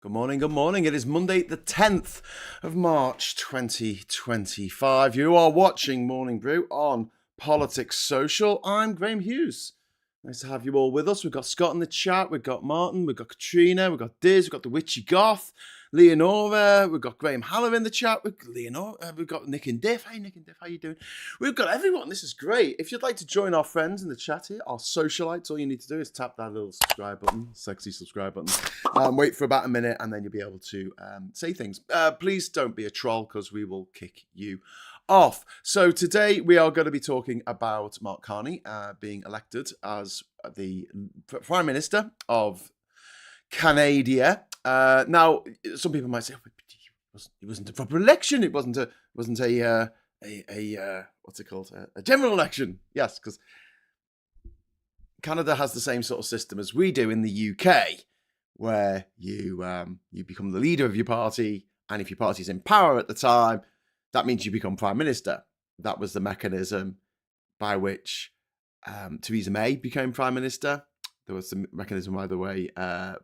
Good morning, good morning. It is Monday, the 10th of March, 2025. You are watching Morning Brew on Politics Social. I'm Graham Hughes. Nice to have you all with us. We've got Scott in the chat, we've got Martin, we've got Katrina, we've got Diz, we've got the Witchy Goth, Leonora, we've got Graham Haller in the chat, we've got Nick and Diff. Hey Nick and Diff, how you doing? We've got everyone. This is great. If you'd like to join our friends in the chat here, our socialites, all you need to do is tap that little subscribe button, sexy subscribe button. Wait for about a minute and then you'll be able to say things. Please don't be a troll because we will kick you off. So today we are going to be talking about Mark Carney being elected as the Prime Minister of Canada. Now, some people might say, oh, it wasn't a proper election. It wasn't a what's it called? A general election. Yes, because Canada has the same sort of system as we do in the UK, where you become the leader of your party, and if your party's in power at the time, that means you become Prime Minister. That was the mechanism by which Theresa May became Prime Minister. There was the mechanism, by the way,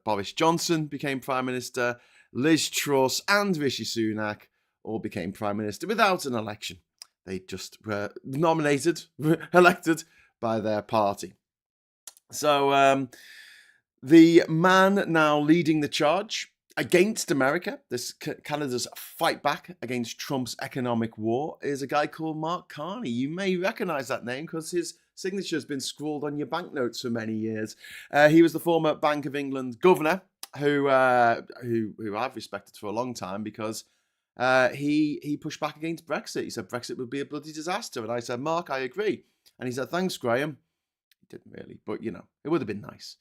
Boris Johnson became Prime Minister. Liz Truss and Rishi Sunak all became Prime Minister without an election. They just were nominated, elected by their party. So the man now leading the charge against America, this Canada's fight back against Trump's economic war, is a guy called Mark Carney. You may recognize that name because his signature has been scrawled on your banknotes for many years. He was the former Bank of England governor who I've respected for a long time because he pushed back against Brexit. He said Brexit would be a bloody disaster. And I said, Mark, I agree. And he said, thanks, Graham. He didn't really, but it would have been nice.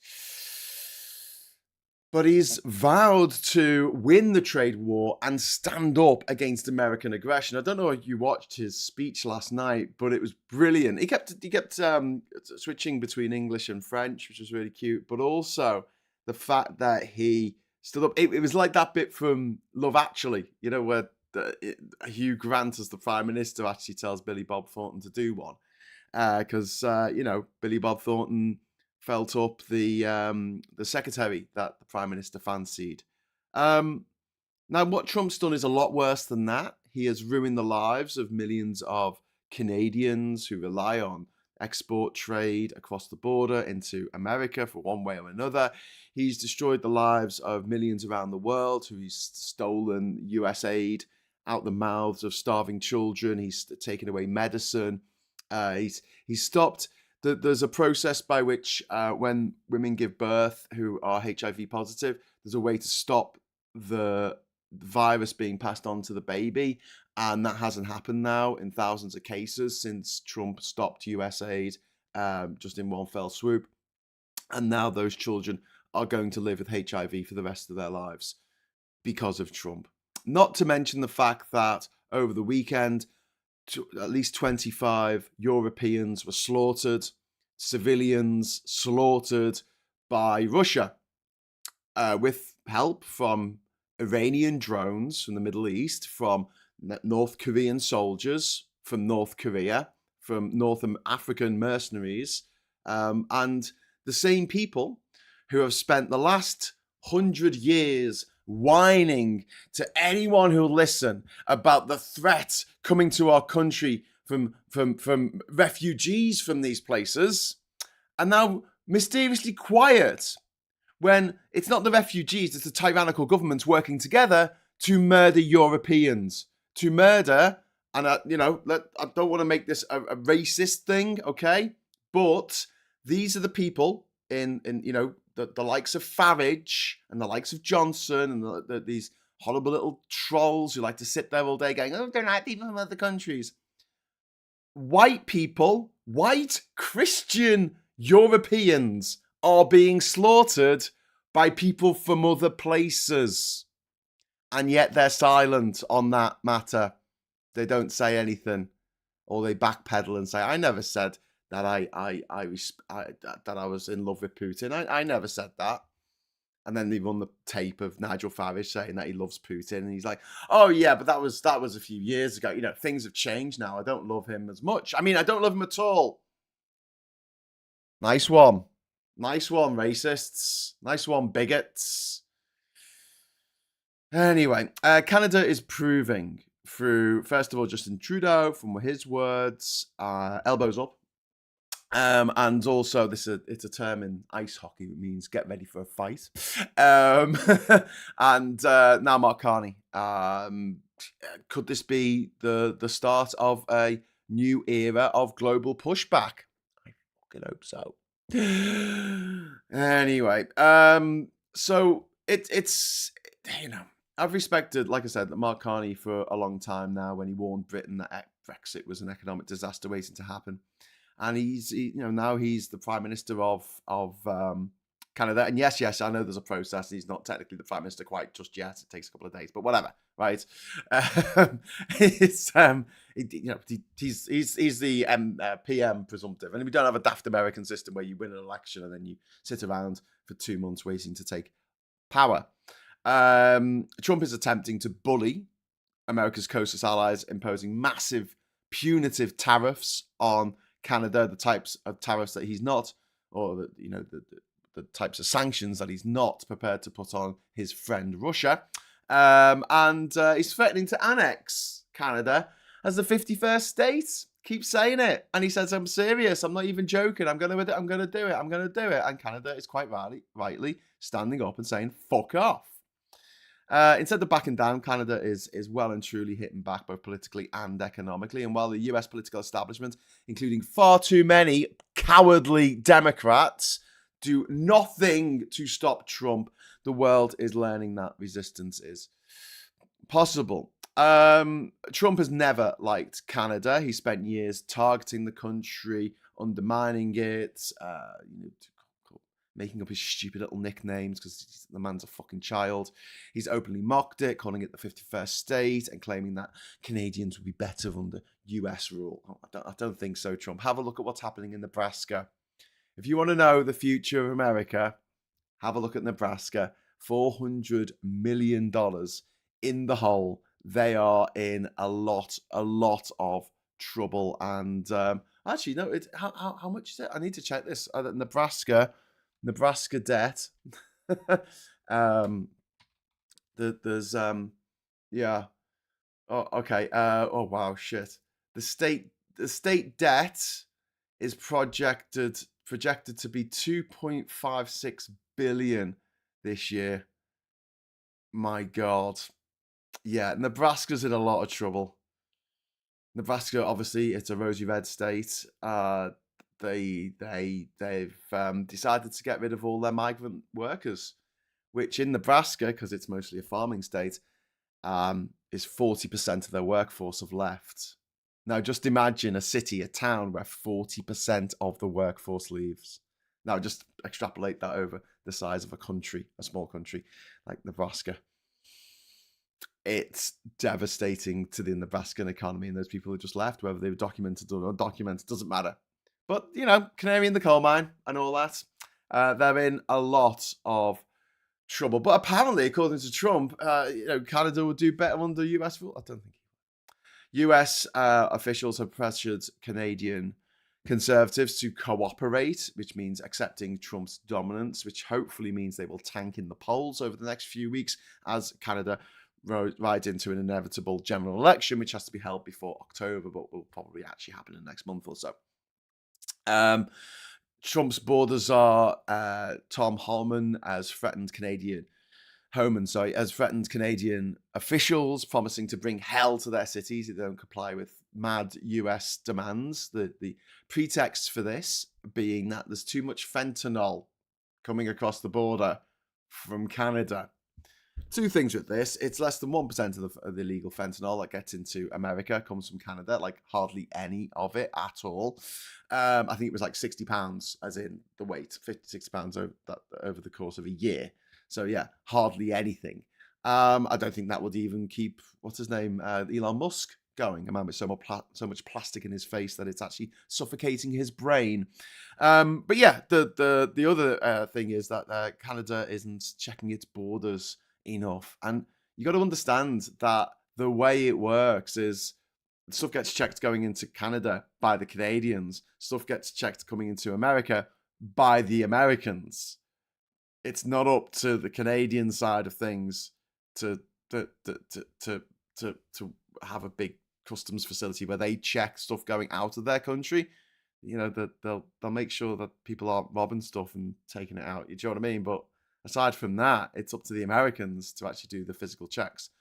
But he's vowed to win the trade war and stand up against American aggression. I don't know if you watched his speech last night, but it was brilliant. He kept switching between English and French, which was really cute. But also the fact that he stood up. It was like that bit from Love Actually, where Hugh Grant as the Prime Minister actually tells Billy Bob Thornton to do one. Because, Billy Bob Thornton felt up the secretary that the Prime Minister fancied. Now, what Trump's done is a lot worse than that. He has ruined the lives of millions of Canadians who rely on export trade across the border into America for one way or another. He's destroyed the lives of millions around the world who he's stolen US aid out the mouths of starving children. He's taken away medicine. He's stopped. There's a process by which when women give birth who are HIV positive, there's a way to stop the virus being passed on to the baby. And that hasn't happened now in thousands of cases since Trump stopped US aid just in one fell swoop. And now those children are going to live with HIV for the rest of their lives because of Trump. Not to mention the fact that over the weekend, at least 25 Europeans were slaughtered, civilians slaughtered by Russia with help from Iranian drones from the Middle East, from North Korean soldiers from North Korea, from North African mercenaries, and the same people who have spent the last 100 years whining to anyone who'll listen about the threat coming to our country from refugees from these places, are now mysteriously quiet when it's not the refugees, it's the tyrannical governments working together to murder Europeans, to murder, and I don't want to make this a racist thing, okay? But these are the people in the likes of Farage and the likes of Johnson and these horrible little trolls who like to sit there all day going, oh, don't like people from other countries. White people, white Christian Europeans are being slaughtered by people from other places. And yet they're silent on that matter. They don't say anything. Or they backpedal and say, I never said that that I was in love with Putin. I never said that. And then they run the tape of Nigel Farage saying that he loves Putin, and he's like, "Oh yeah, but that was a few years ago. Things have changed now. I don't love him as much. I mean, I don't love him at all." Nice one, racists. Nice one, bigots. Anyway, Canada is proving through, first of all, Justin Trudeau, from his words, elbows up. And also, it's a term in ice hockey that means get ready for a fight. And now Mark Carney. Could this be the start of a new era of global pushback? I fucking hope so. Anyway, so it's I've respected, like I said, Mark Carney for a long time now, when he warned Britain that Brexit was an economic disaster waiting to happen. And now he's the Prime Minister of Canada. And yes, I know there's a process. He's not technically the Prime Minister quite just yet. It takes a couple of days, but whatever, right? He's the PM presumptive, and we don't have a daft American system where you win an election and then you sit around for 2 months waiting to take power. Trump is attempting to bully America's closest allies, imposing massive punitive tariffs on Canada, the types of tariffs that he's not, or the types of sanctions that he's not prepared to put on his friend Russia. And he's threatening to annex Canada as the 51st state. Keeps saying it. And he says, I'm serious. I'm not even joking. I'm going to do it. I'm going to do it. And Canada is quite rightly standing up and saying, fuck off. Instead of backing down, Canada is well and truly hitting back, both politically and economically. And while the US political establishment, including far too many cowardly Democrats, do nothing to stop Trump, the world is learning that resistance is possible. Trump has never liked Canada. He spent years targeting the country, undermining it, making up his stupid little nicknames because the man's a fucking child. He's openly mocked it, calling it the 51st state and claiming that Canadians would be better under US rule. I don't think so, Trump. Have a look at what's happening in Nebraska. If you want to know the future of America, have a look at Nebraska. $400 million in the hole. They are in a lot of trouble. And actually, no, how much is it? I need to check this. Nebraska debt. There's yeah. Oh, okay. Oh wow, shit. The state debt is projected to be 2.56 billion this year. My God. Yeah, Nebraska's in a lot of trouble. Nebraska, obviously, it's a rosy red state. They've decided to get rid of all their migrant workers, which in Nebraska, because it's mostly a farming state, is 40% of their workforce have left. Now, just imagine a town where 40% of the workforce leaves. Now, just extrapolate that over the size of a small country like Nebraska. It's devastating to the Nebraskan economy, and those people who just left, whether they were documented or undocumented, doesn't matter. But, canary in the coal mine and all that, they're in a lot of trouble. But apparently, according to Trump, Canada would do better under US rule. I don't think. US officials have pressured Canadian Conservatives to cooperate, which means accepting Trump's dominance, which hopefully means they will tank in the polls over the next few weeks as Canada rides into an inevitable general election, which has to be held before October, but will probably actually happen in the next month or so. Trump's border czar, Tom Homan, has threatened Canadian officials, promising to bring hell to their cities if they don't comply with mad US demands. The pretext for this being that there's too much fentanyl coming across the border from Canada. Two things with this. It's less than 1% of the illegal fentanyl that gets into America comes from Canada, like hardly any of it at all. I think it was like 60 pounds, as in the weight, 50, 60 pounds over the course of a year. So yeah, hardly anything. I don't think that would even keep, what's his name, Elon Musk going. A man with so much plastic in his face that it's actually suffocating his brain. But yeah, the other thing is that Canada isn't checking its borders enough, and you got to understand that the way it works is stuff gets checked going into Canada by the Canadians, stuff gets checked coming into America by the Americans. It's not up to the Canadian side of things to to have a big customs facility where they check stuff going out of their country. You know, that they'll make sure that people aren't robbing stuff and taking it out. You know what I mean? But aside from that, it's up to the Americans to actually do the physical checks.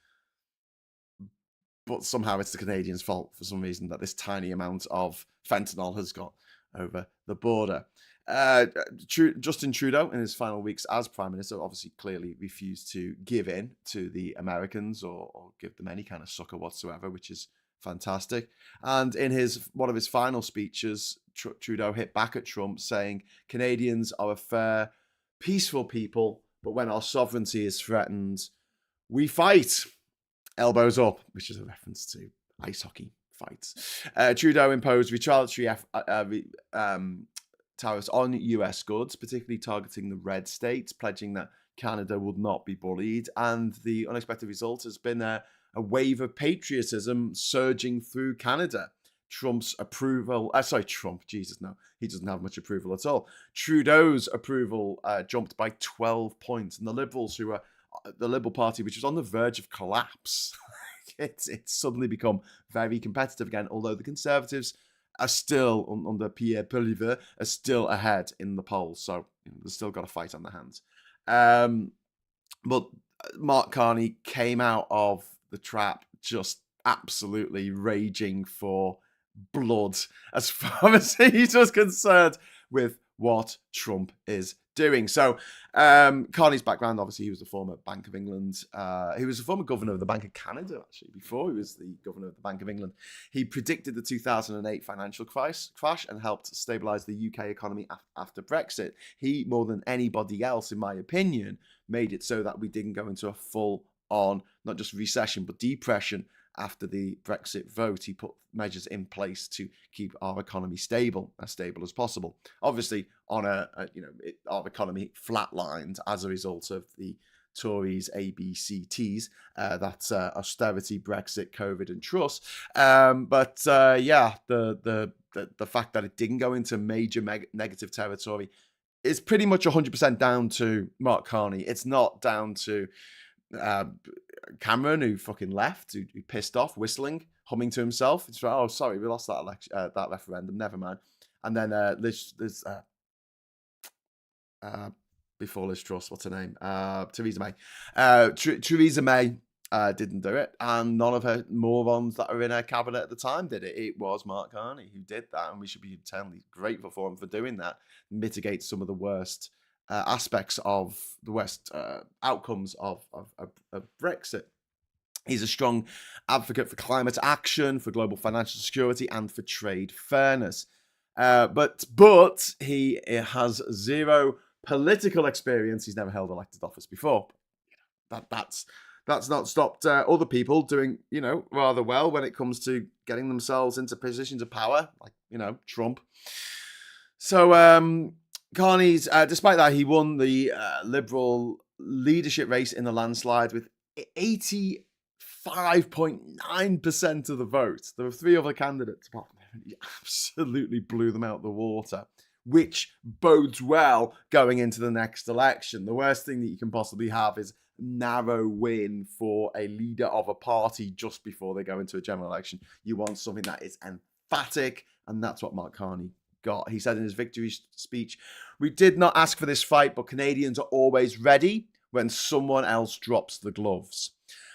But somehow it's the Canadians' fault for some reason that this tiny amount of fentanyl has got over the border. Justin Trudeau, in his final weeks as Prime Minister, obviously clearly refused to give in to the Americans or give them any kind of succor whatsoever, which is fantastic. And in one of his final speeches, Trudeau hit back at Trump, saying Canadians are a fair, peaceful people, but when our sovereignty is threatened, we fight. Elbows up, which is a reference to ice hockey fights. Trudeau imposed retaliatory tariffs on US goods, particularly targeting the red states, pledging that Canada would not be bullied. And the unexpected result has been a wave of patriotism surging through Canada. Trump's approval, Jesus, no, he doesn't have much approval at all. Trudeau's approval jumped by 12 points, and the Liberals, who are the Liberal Party, which was on the verge of collapse, it's suddenly become very competitive again, although the Conservatives are still, under Pierre Poilievre, are still ahead in the polls, so they've still got a fight on their hands. But Mark Carney came out of the trap just absolutely raging for blood as far as he was concerned with what Trump is doing. So Carney's background, obviously, he was the former Bank of England. He was the former governor of the Bank of Canada, actually, before he was the governor of the Bank of England. He predicted the 2008 financial crash and helped stabilise the UK economy after Brexit. He, more than anybody else, in my opinion, made it so that we didn't go into a full-on, not just recession, but depression after the Brexit vote. He put measures in place to keep our economy stable, as stable as possible. Obviously, on our economy flatlined as a result of the Tories' ABCTs, that's austerity, Brexit, COVID, and Truss. But the fact that it didn't go into major negative territory is pretty much 100% down to Mark Carney. It's not down to Cameron, who fucking left, who pissed off, whistling, humming to himself. It's like, oh, sorry, we lost that election, that referendum. Never mind. And then before Liz Truss, what's her name? Theresa May. Theresa May didn't do it, and none of her morons that are in her cabinet at the time did it. It was Mark Carney who did that, and we should be eternally grateful for him for doing that. Mitigate some of the worst aspects of the worst outcomes of Brexit. He's a strong advocate for climate action, for global financial security, and for trade fairness. But he has zero political experience. He's never held elected office before. That's not stopped other people doing, rather well when it comes to getting themselves into positions of power, like, Trump. So Carney's, despite that, he won the Liberal leadership race in the landslide with 85.9% of the vote. There were three other candidates, but he absolutely blew them out the water, which bodes well going into the next election. The worst thing that you can possibly have is narrow win for a leader of a party just before they go into a general election. You want something that is emphatic, and that's what Mark Carney got. He said in his victory speech, "We did not ask for this fight, but Canadians are always ready when someone else drops the gloves.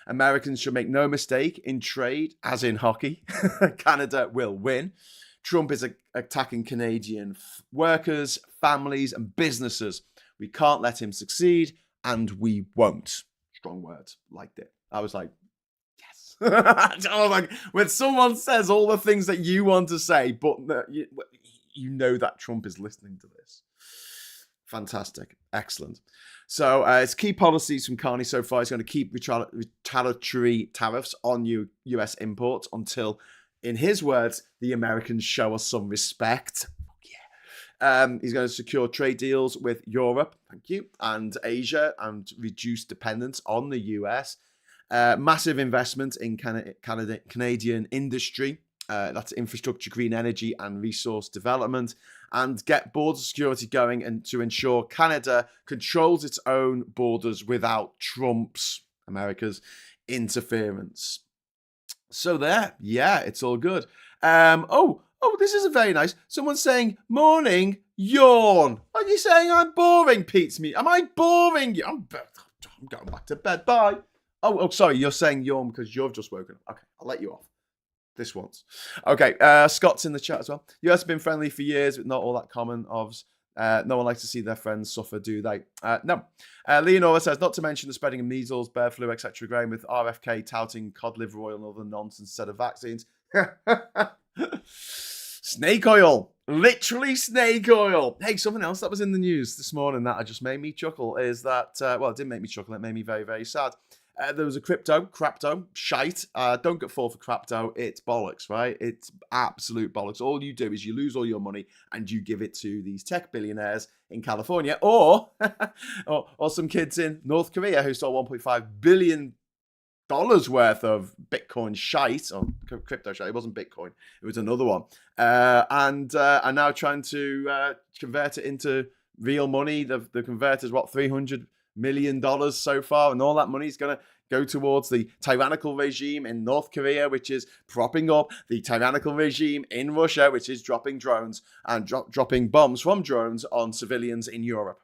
Americans should make no mistake, in trade, as in hockey, Canada will win. Trump is attacking Canadian workers, families, and businesses. We can't let him succeed, and we won't." Strong words. Liked it. I was like, yes. I was like, when someone says all the things that you want to say, but you know that Trump is listening to this. Fantastic. Excellent. So his key policies from Carney so far is going to keep retaliatory tariffs on US imports until, in his words, the Americans show us some respect. He's going to secure trade deals with Europe, thank you, and Asia, and reduce dependence on the US. Massive investment in Canadian industry. That's infrastructure, green energy, and resource development, and get border security going, and to ensure Canada controls its own borders without America's interference. So there, yeah, it's all good. This is a very nice. Someone's saying, morning, yawn. Are you saying I'm boring, Pete's me? Am I boring you? I'm going back to bed. Bye. Sorry, you're saying yawn because you've just woken up. Okay, I'll let you off. This once. Okay, Scott's in the chat as well. You guys have been friendly for years, but not all that common. No one likes to see their friends suffer, do they? No. Leonora says, not to mention the spreading of measles, bird flu, etc. Growing with RFK touting cod liver oil and other nonsense instead of vaccines. Snake oil. Literally snake oil. Hey, something else that was in the news this morning that just made me chuckle is that, it didn't make me chuckle. It made me very, very sad. There was a crapto, shite. Don't fall for crapto. It's bollocks, right? It's absolute bollocks. All you do is you lose all your money and you give it to these tech billionaires in California or some kids in North Korea who stole $1.5 billion worth of Bitcoin shite or crypto shite. It wasn't Bitcoin. It was another one. And are now trying to convert it into real money. The converter's $300 million so far, and all that money is going to go towards the tyrannical regime in North Korea, which is propping up the tyrannical regime in Russia, which is dropping drones and dropping bombs from drones on civilians in Europe.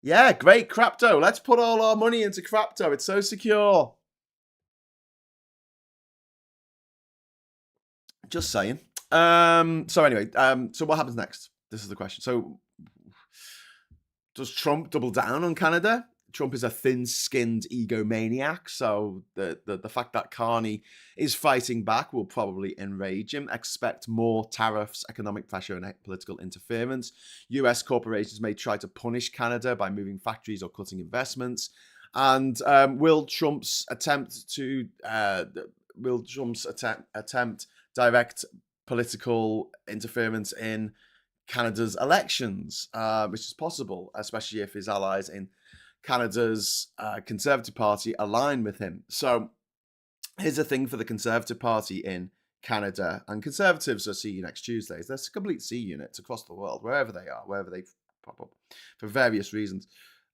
Yeah, great crapto. Let's put all our money into crapto. It's so secure. Just saying. So what happens next? This is the question. So does Trump double down on Canada? Trump is a thin-skinned egomaniac, so the fact that Carney is fighting back will probably enrage him. Expect more tariffs, economic pressure, and political interference. US corporations may try to punish Canada by moving factories or cutting investments. And will Trump's attempt direct political interference in Canada's elections, which is possible, especially if his allies in Canada's Conservative Party align with him. So here's the thing for the Conservative Party in Canada, and Conservatives are see you next Tuesday. There's complete C units across the world, wherever they are, wherever they pop up, for various reasons.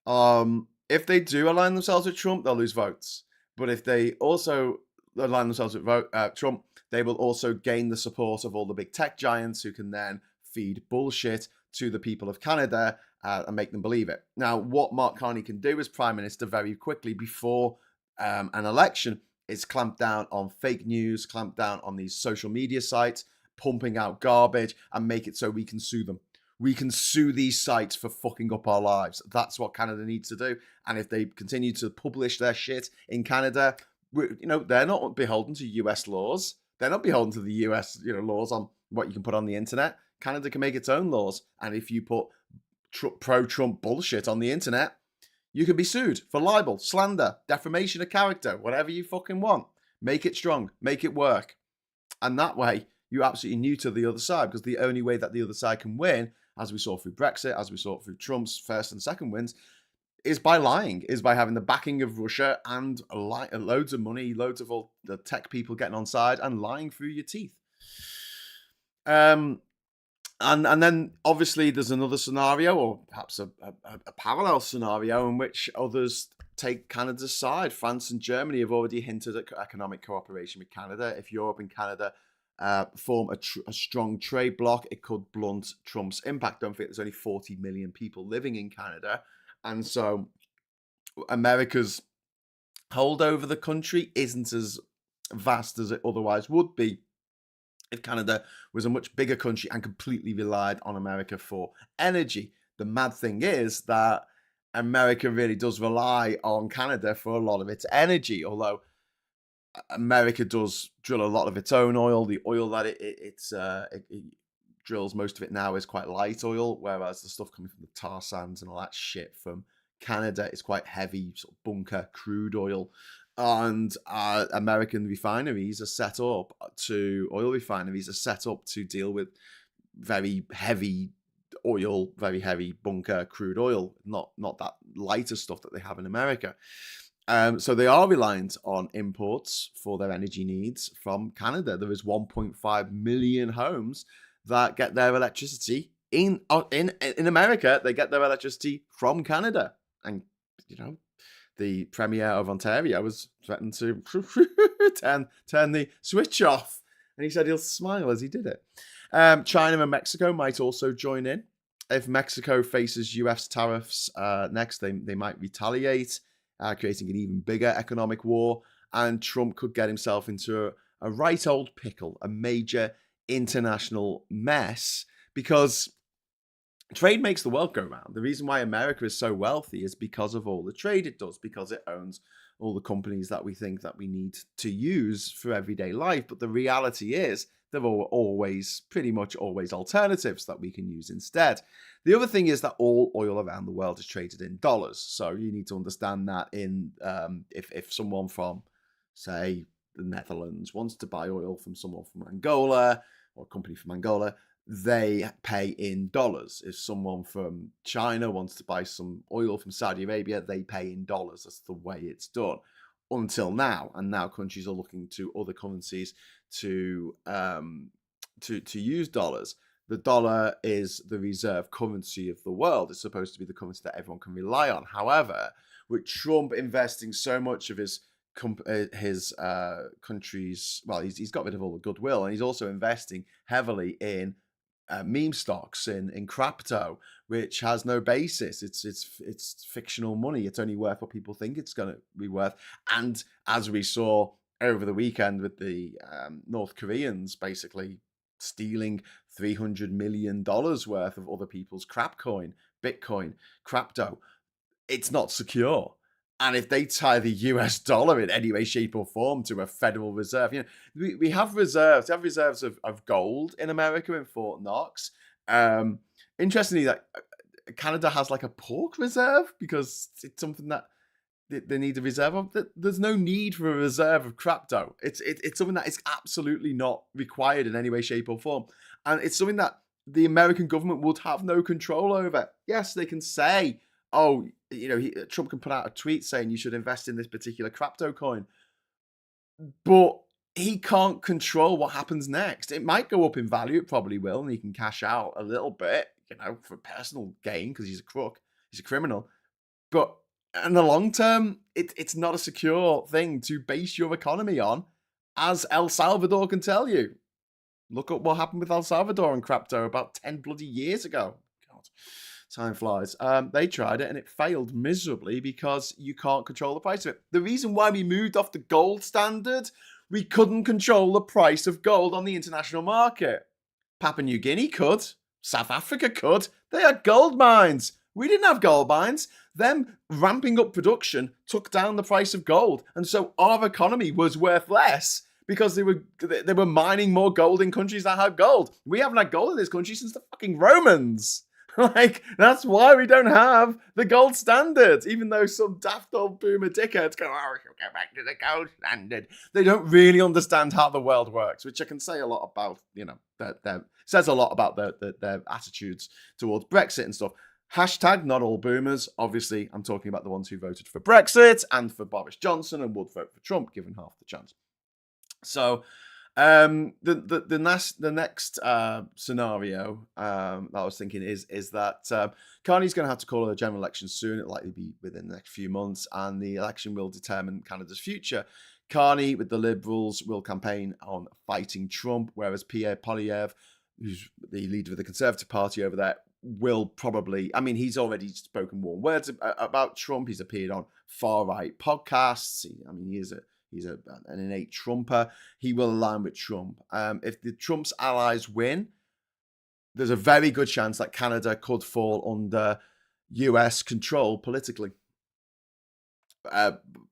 If they do align themselves with Trump, they'll lose votes. But if they also align themselves with Trump, they will also gain the support of all the big tech giants who can then feed bullshit to the people of Canada and make them believe it. Now, what Mark Carney can do as Prime Minister very quickly before an election is clamp down on fake news, clamp down on these social media sites, pumping out garbage, and make it so we can sue them. We can sue these sites for fucking up our lives. That's what Canada needs to do. And if they continue to publish their shit in Canada, they're not beholden to US laws. They're not beholden to the US, laws on what you can put on the internet. Canada can make its own laws. And if you put pro-Trump bullshit on the internet, you can be sued for libel, slander, defamation of character, whatever you fucking want. Make it strong. Make it work. And that way, you absolutely neuter the other side, because the only way that the other side can win, as we saw through Brexit, as we saw through Trump's first and second wins, is by lying, is by having the backing of Russia and loads of money, loads of all the tech people getting on side and lying through your teeth. And then obviously there's another scenario, or perhaps a parallel scenario, in which others take Canada's side. France and Germany have already hinted at economic cooperation with Canada. If Europe and Canada form a strong trade bloc, it could blunt Trump's impact. Don't forget, there's only 40 million people living in Canada. And so America's hold over the country isn't as vast as it otherwise would be if Canada was a much bigger country and completely relied on America for energy. The mad thing is that America really does rely on Canada for a lot of its energy, although America does drill a lot of its own oil. The oil that it drills, most of it now, is quite light oil, whereas the stuff coming from the tar sands and all that shit from Canada is quite heavy, sort of bunker crude oil. And American refineries are set up oil refineries are set up to deal with very heavy oil, very heavy bunker crude oil, not that lighter stuff that they have in America. So they are reliant on imports for their energy needs from Canada. There is 1.5 million homes that get their electricity in America. They get their electricity from Canada, and the Premier of Ontario was threatened to turn the switch off. And he said he'll smile as he did it. China and Mexico might also join in. If Mexico faces US tariffs next, they might retaliate, creating an even bigger economic war. And Trump could get himself into a right old pickle, a major international mess, because trade makes the world go round. The reason why America is so wealthy is because of all the trade it does, because it owns all the companies that we think that we need to use for everyday life. But the reality is there are always, pretty much always, alternatives that we can use instead. The other thing is that all oil around the world is traded in dollars. So you need to understand that if someone from, say, the Netherlands wants to buy oil from someone from Angola or a company from Angola, they pay in dollars. If someone from China wants to buy some oil from Saudi Arabia, they pay in dollars. That's the way it's done until now. And now countries are looking to other currencies to use dollars. The dollar is the reserve currency of the world. It's supposed to be the currency that everyone can rely on. However, with Trump investing so much of his country's, well, he's got rid of all the goodwill, and he's also investing heavily in meme stocks, in crypto, which has no basis. It's fictional money. It's only worth what people think it's going to be worth. And as we saw over the weekend with the North Koreans basically stealing $300 million worth of other people's crap coin, Bitcoin, crypto, it's not secure. And if they tie the US dollar in any way, shape, or form to a Federal Reserve, we have reserves. We have reserves of gold in America in Fort Knox. Interestingly, that Canada has like a pork reserve because it's something that they need a reserve of. There's no need for a reserve of crypto. It's something that is absolutely not required in any way, shape, or form. And it's something that the American government would have no control over. Yes, they can say, oh, Trump can put out a tweet saying you should invest in this particular crypto coin, but he can't control what happens next. It might go up in value, it probably will, and he can cash out a little bit, for personal gain because he's a crook, he's a criminal. But in the long term, it's not a secure thing to base your economy on, as El Salvador can tell you. Look at what happened with El Salvador and crypto about 10 bloody years ago. God. Time flies. They tried it and it failed miserably because you can't control the price of it. The reason why we moved off the gold standard, we couldn't control the price of gold on the international market. Papua New Guinea could. South Africa could. They had gold mines. We didn't have gold mines. Them ramping up production took down the price of gold. And so our economy was worth less because they were mining more gold in countries that had gold. We haven't had gold in this country since the fucking Romans. That's why we don't have the gold standard, even though some daft old boomer dickheads go, oh, we should go back to the gold standard. They don't really understand how the world works, which I can say a lot about, says a lot about their attitudes towards Brexit and stuff. Hashtag not all boomers. Obviously, I'm talking about the ones who voted for Brexit and for Boris Johnson and would vote for Trump, given half the chance. So, the next scenario that I was thinking is that Carney's going to have to call a general election soon. It'll likely be within the next few months, and the election will determine Canada's future. Carney, with the Liberals, will campaign on fighting Trump, whereas Pierre Poilievre, who's the leader of the Conservative Party over there, will probably, he's already spoken warm words about Trump. He's appeared on far-right podcasts. He's an innate Trumper. He will align with Trump. If the Trump's allies win, there's a very good chance that Canada could fall under US control politically.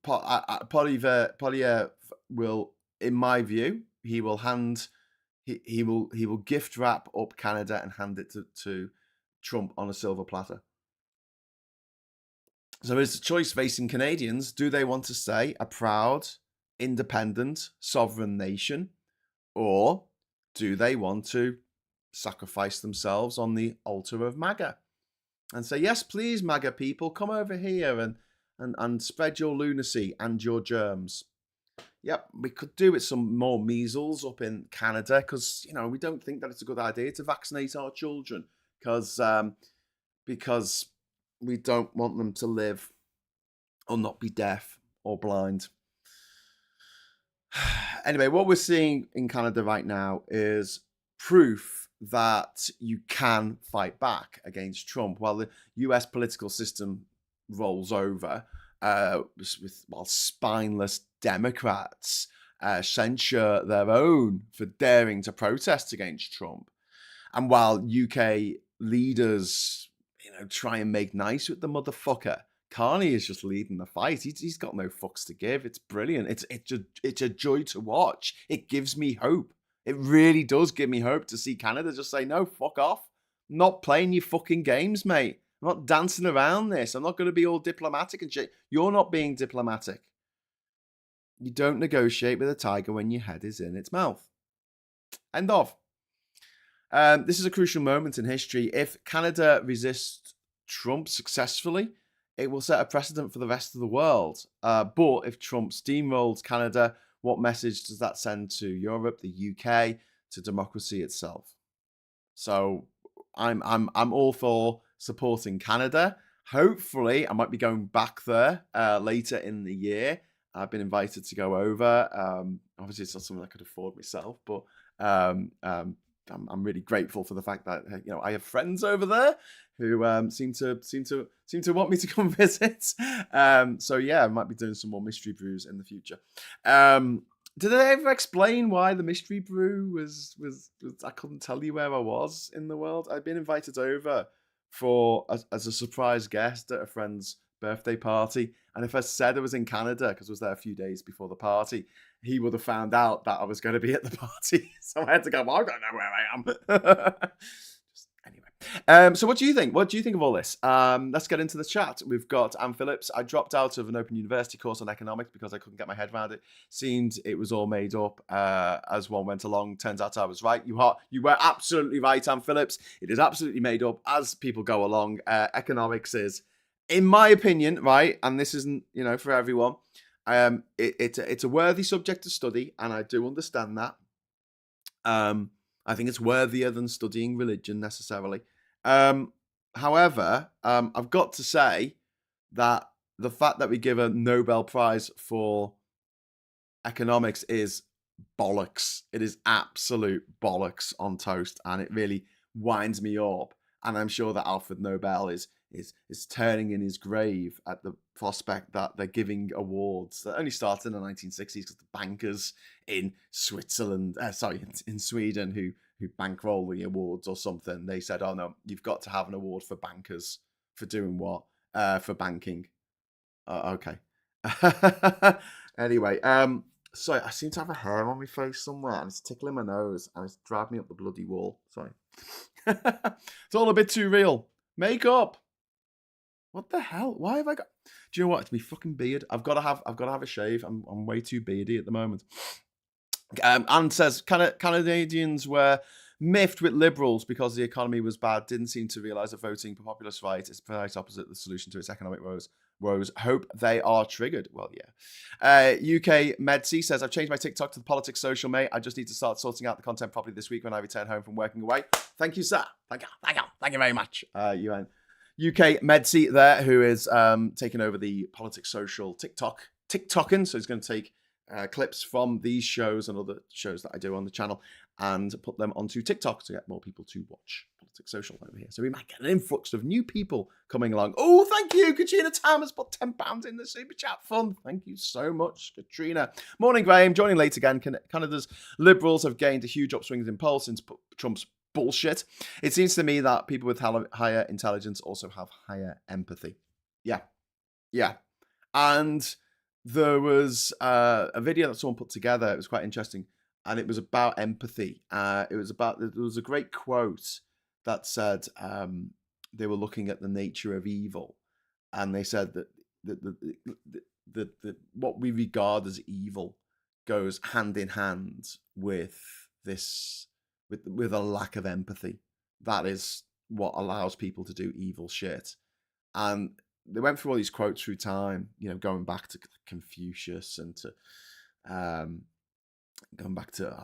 Poilievre will, in my view, he will gift wrap up Canada and hand it to Trump on a silver platter. So it's a choice facing Canadians. Do they want to stay a proud, independent, sovereign nation, or do they want to sacrifice themselves on the altar of MAGA and say, yes, please, MAGA people, come over here and spread your lunacy and your germs? Yep, we could do with some more measles up in Canada because, we don't think that it's a good idea to vaccinate our children because we don't want them to live or not be deaf or blind. Anyway, what we're seeing in Canada right now is proof that you can fight back against Trump. While the US political system rolls over, while spineless Democrats censure their own for daring to protest against Trump, and while UK leaders, try and make nice with the motherfucker, Carney is just leading the fight. He's got no fucks to give. It's brilliant. It's a joy to watch. It gives me hope. It really does give me hope to see Canada just say, no, fuck off. I'm not playing your fucking games, mate. I'm not dancing around this. I'm not going to be all diplomatic and shit. You're not being diplomatic. You don't negotiate with a tiger when your head is in its mouth. End of. This is a crucial moment in history. If Canada resists Trump successfully, it will set a precedent for the rest of the world. But if Trump steamrolls Canada, what message does that send to Europe, the UK, to democracy itself? So I'm all for supporting Canada. Hopefully, I might be going back there later in the year. I've been invited to go over. Obviously, it's not something I could afford myself, but I'm really grateful for the fact that I have friends over there who seem to want me to come visit. So yeah, I might be doing some more mystery brews in the future. Did I ever explain why the mystery brew was I couldn't tell you where I was in the world? I'd been invited over as a surprise guest at a friend's birthday party, and if I said I was in Canada because I was there a few days before the party, he would have found out that I was going to be at the party. So I had to go, well, I don't know where I am. Anyway. So what do you think? What do you think of all this? Let's get into the chat. We've got Anne Phillips. I dropped out of an Open University course on economics because I couldn't get my head around it. Seemed it was all made up as one went along. Turns out I was right. You were absolutely right, Anne Phillips. It is absolutely made up as people go along. Economics is, in my opinion, right, and this isn't, for everyone, it's a worthy subject to study, and I do understand that. I think it's worthier than studying religion necessarily. However, I've got to say that the fact that we give a Nobel Prize for economics is bollocks. It is absolute bollocks on toast, and it really winds me up. And I'm sure that Alfred Nobel is turning in his grave at the prospect that they're giving awards that only started in the 1960s because the bankers in Switzerland, in Sweden, who bankroll the awards or something, they said, oh no, you've got to have an award for bankers for doing what? For banking. Okay. Anyway, sorry, I seem to have a hair on my face somewhere, and it's tickling my nose, and it's driving me up the bloody wall. Sorry. It's all a bit too real. Makeup. What the hell? Why have I got? Do you know what? It's my fucking beard. I've got to have a shave. I'm way too beardy at the moment. Anne says Canadians were miffed with Liberals because the economy was bad. Didn't seem to realise that voting for populist right is right opposite the solution to its economic woes. Hope they are triggered. Well, yeah. UK Medsy says, I've changed my TikTok to the politics social, mate. I just need to start sorting out the content properly this week when I return home from working away. Thank you, sir. Thank you very much. UK Medsy there, who is taking over the politics social TikToking. So he's going to take clips from these shows and other shows that I do on the channel and put them onto TikTok to get more people to watch Politics Social over here. So we might get an influx of new people coming along. Oh, thank you. Katrina Tam has put £10 in the Super Chat fund. Thank you so much, Katrina. Morning, Graham. Joining late again. Canada's Liberals have gained a huge upswing in polls since Trump's bullshit. It seems to me that people with higher intelligence also have higher empathy. Yeah. And there was a video that someone put together. It was quite interesting, and it was about empathy. There was a great quote that said they were looking at the nature of evil, and they said that the what we regard as evil goes hand in hand with with a lack of empathy. That is what allows people to do evil shit. And they went through all these quotes through time, going back to Confucius and to going back to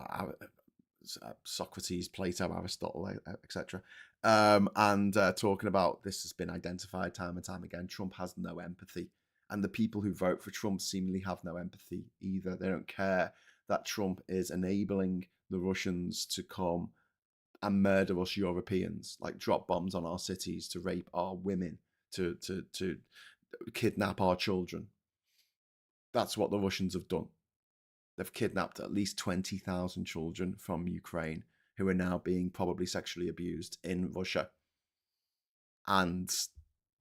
Socrates, Plato, Aristotle, etc. And talking about this has been identified time and time again. Trump has no empathy. And the people who vote for Trump seemingly have no empathy either. They don't care that Trump is enabling the Russians to come and murder us Europeans, like drop bombs on our cities, to rape our women, to kidnap our children. That's what the Russians have done. They've kidnapped at least 20,000 children from Ukraine who are now being probably sexually abused in Russia. And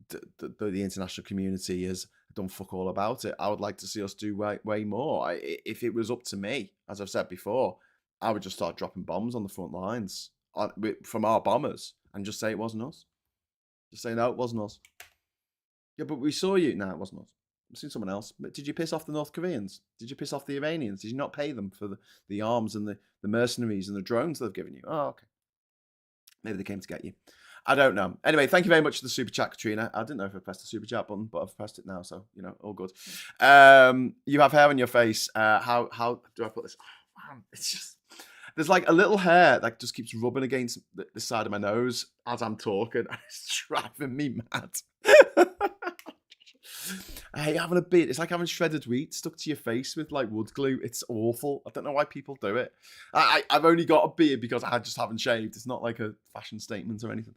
the international community has done fuck all about it. I would like to see us do way more. If it was up to me, as I've said before, I would just start dropping bombs on the front lines from our bombers and just say it wasn't us. Just say, no, it wasn't us. Yeah, but we saw you. No, it wasn't us. I've seen someone else. But did you piss off the North Koreans? Did you piss off the Iranians? Did you not pay them for the arms and the mercenaries and the drones they've given you? Oh, okay. Maybe they came to get you. I don't know. Anyway, thank you very much for the super chat, Katrina. I didn't know if I pressed the super chat button, but I've pressed it now, so all good. You have hair on your face. How do I put this? Oh, man, it's just there's like a little hair that just keeps rubbing against the side of my nose as I'm talking. It's driving me mad. I hate having a beard. It's like having shredded wheat stuck to your face with like wood glue. It's awful. I don't know why people do it. I've only got a beard because I just haven't shaved. It's not like a fashion statement or anything.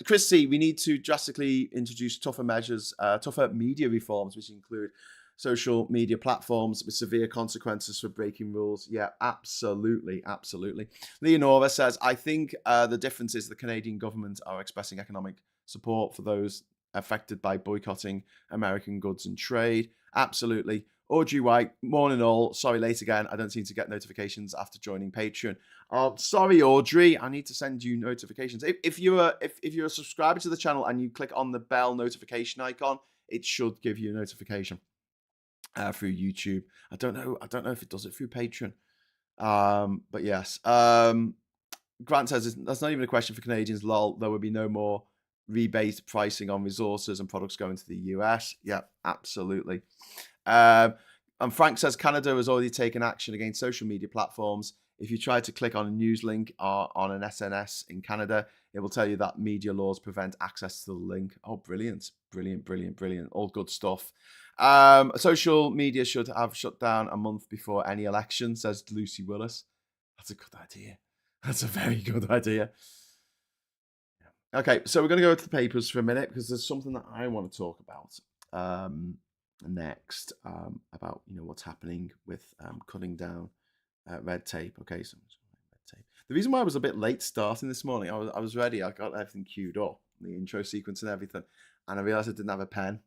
Chris C, we need to drastically introduce tougher measures, tougher media reforms, which include social media platforms with severe consequences for breaking rules. Yeah, absolutely. Leonora says, I think the difference is the Canadian government are expressing economic support for those affected by boycotting American goods and trade. Absolutely. Audrey White, morning all. Sorry, late again. I don't seem to get notifications after joining Patreon. Sorry, Audrey. I need to send you notifications. If you're a subscriber to the channel and you click on the bell notification icon, it should give you a notification through YouTube. I don't know if it does it through Patreon. But yes. Grant says that's not even a question for Canadians. Lol. There will be no more rebate pricing on resources and products going to the US. Yeah, absolutely. And Frank says Canada has already taken action against social media platforms. If you try to click on a news link on an SNS in Canada, it will tell you that media laws prevent access to the link. Oh, brilliant. All good stuff. Social media should have shut down a month before any election, says Lucy Willis. That's a good idea. That's a very good idea. Okay, so we're going to go to the papers for a minute because there's something that I want to talk about next about what's happening with cutting down red tape. Okay, so red tape. The reason why I was a bit late starting this morning, I was ready. I got everything queued up, the intro sequence and everything, and I realized I didn't have a pen.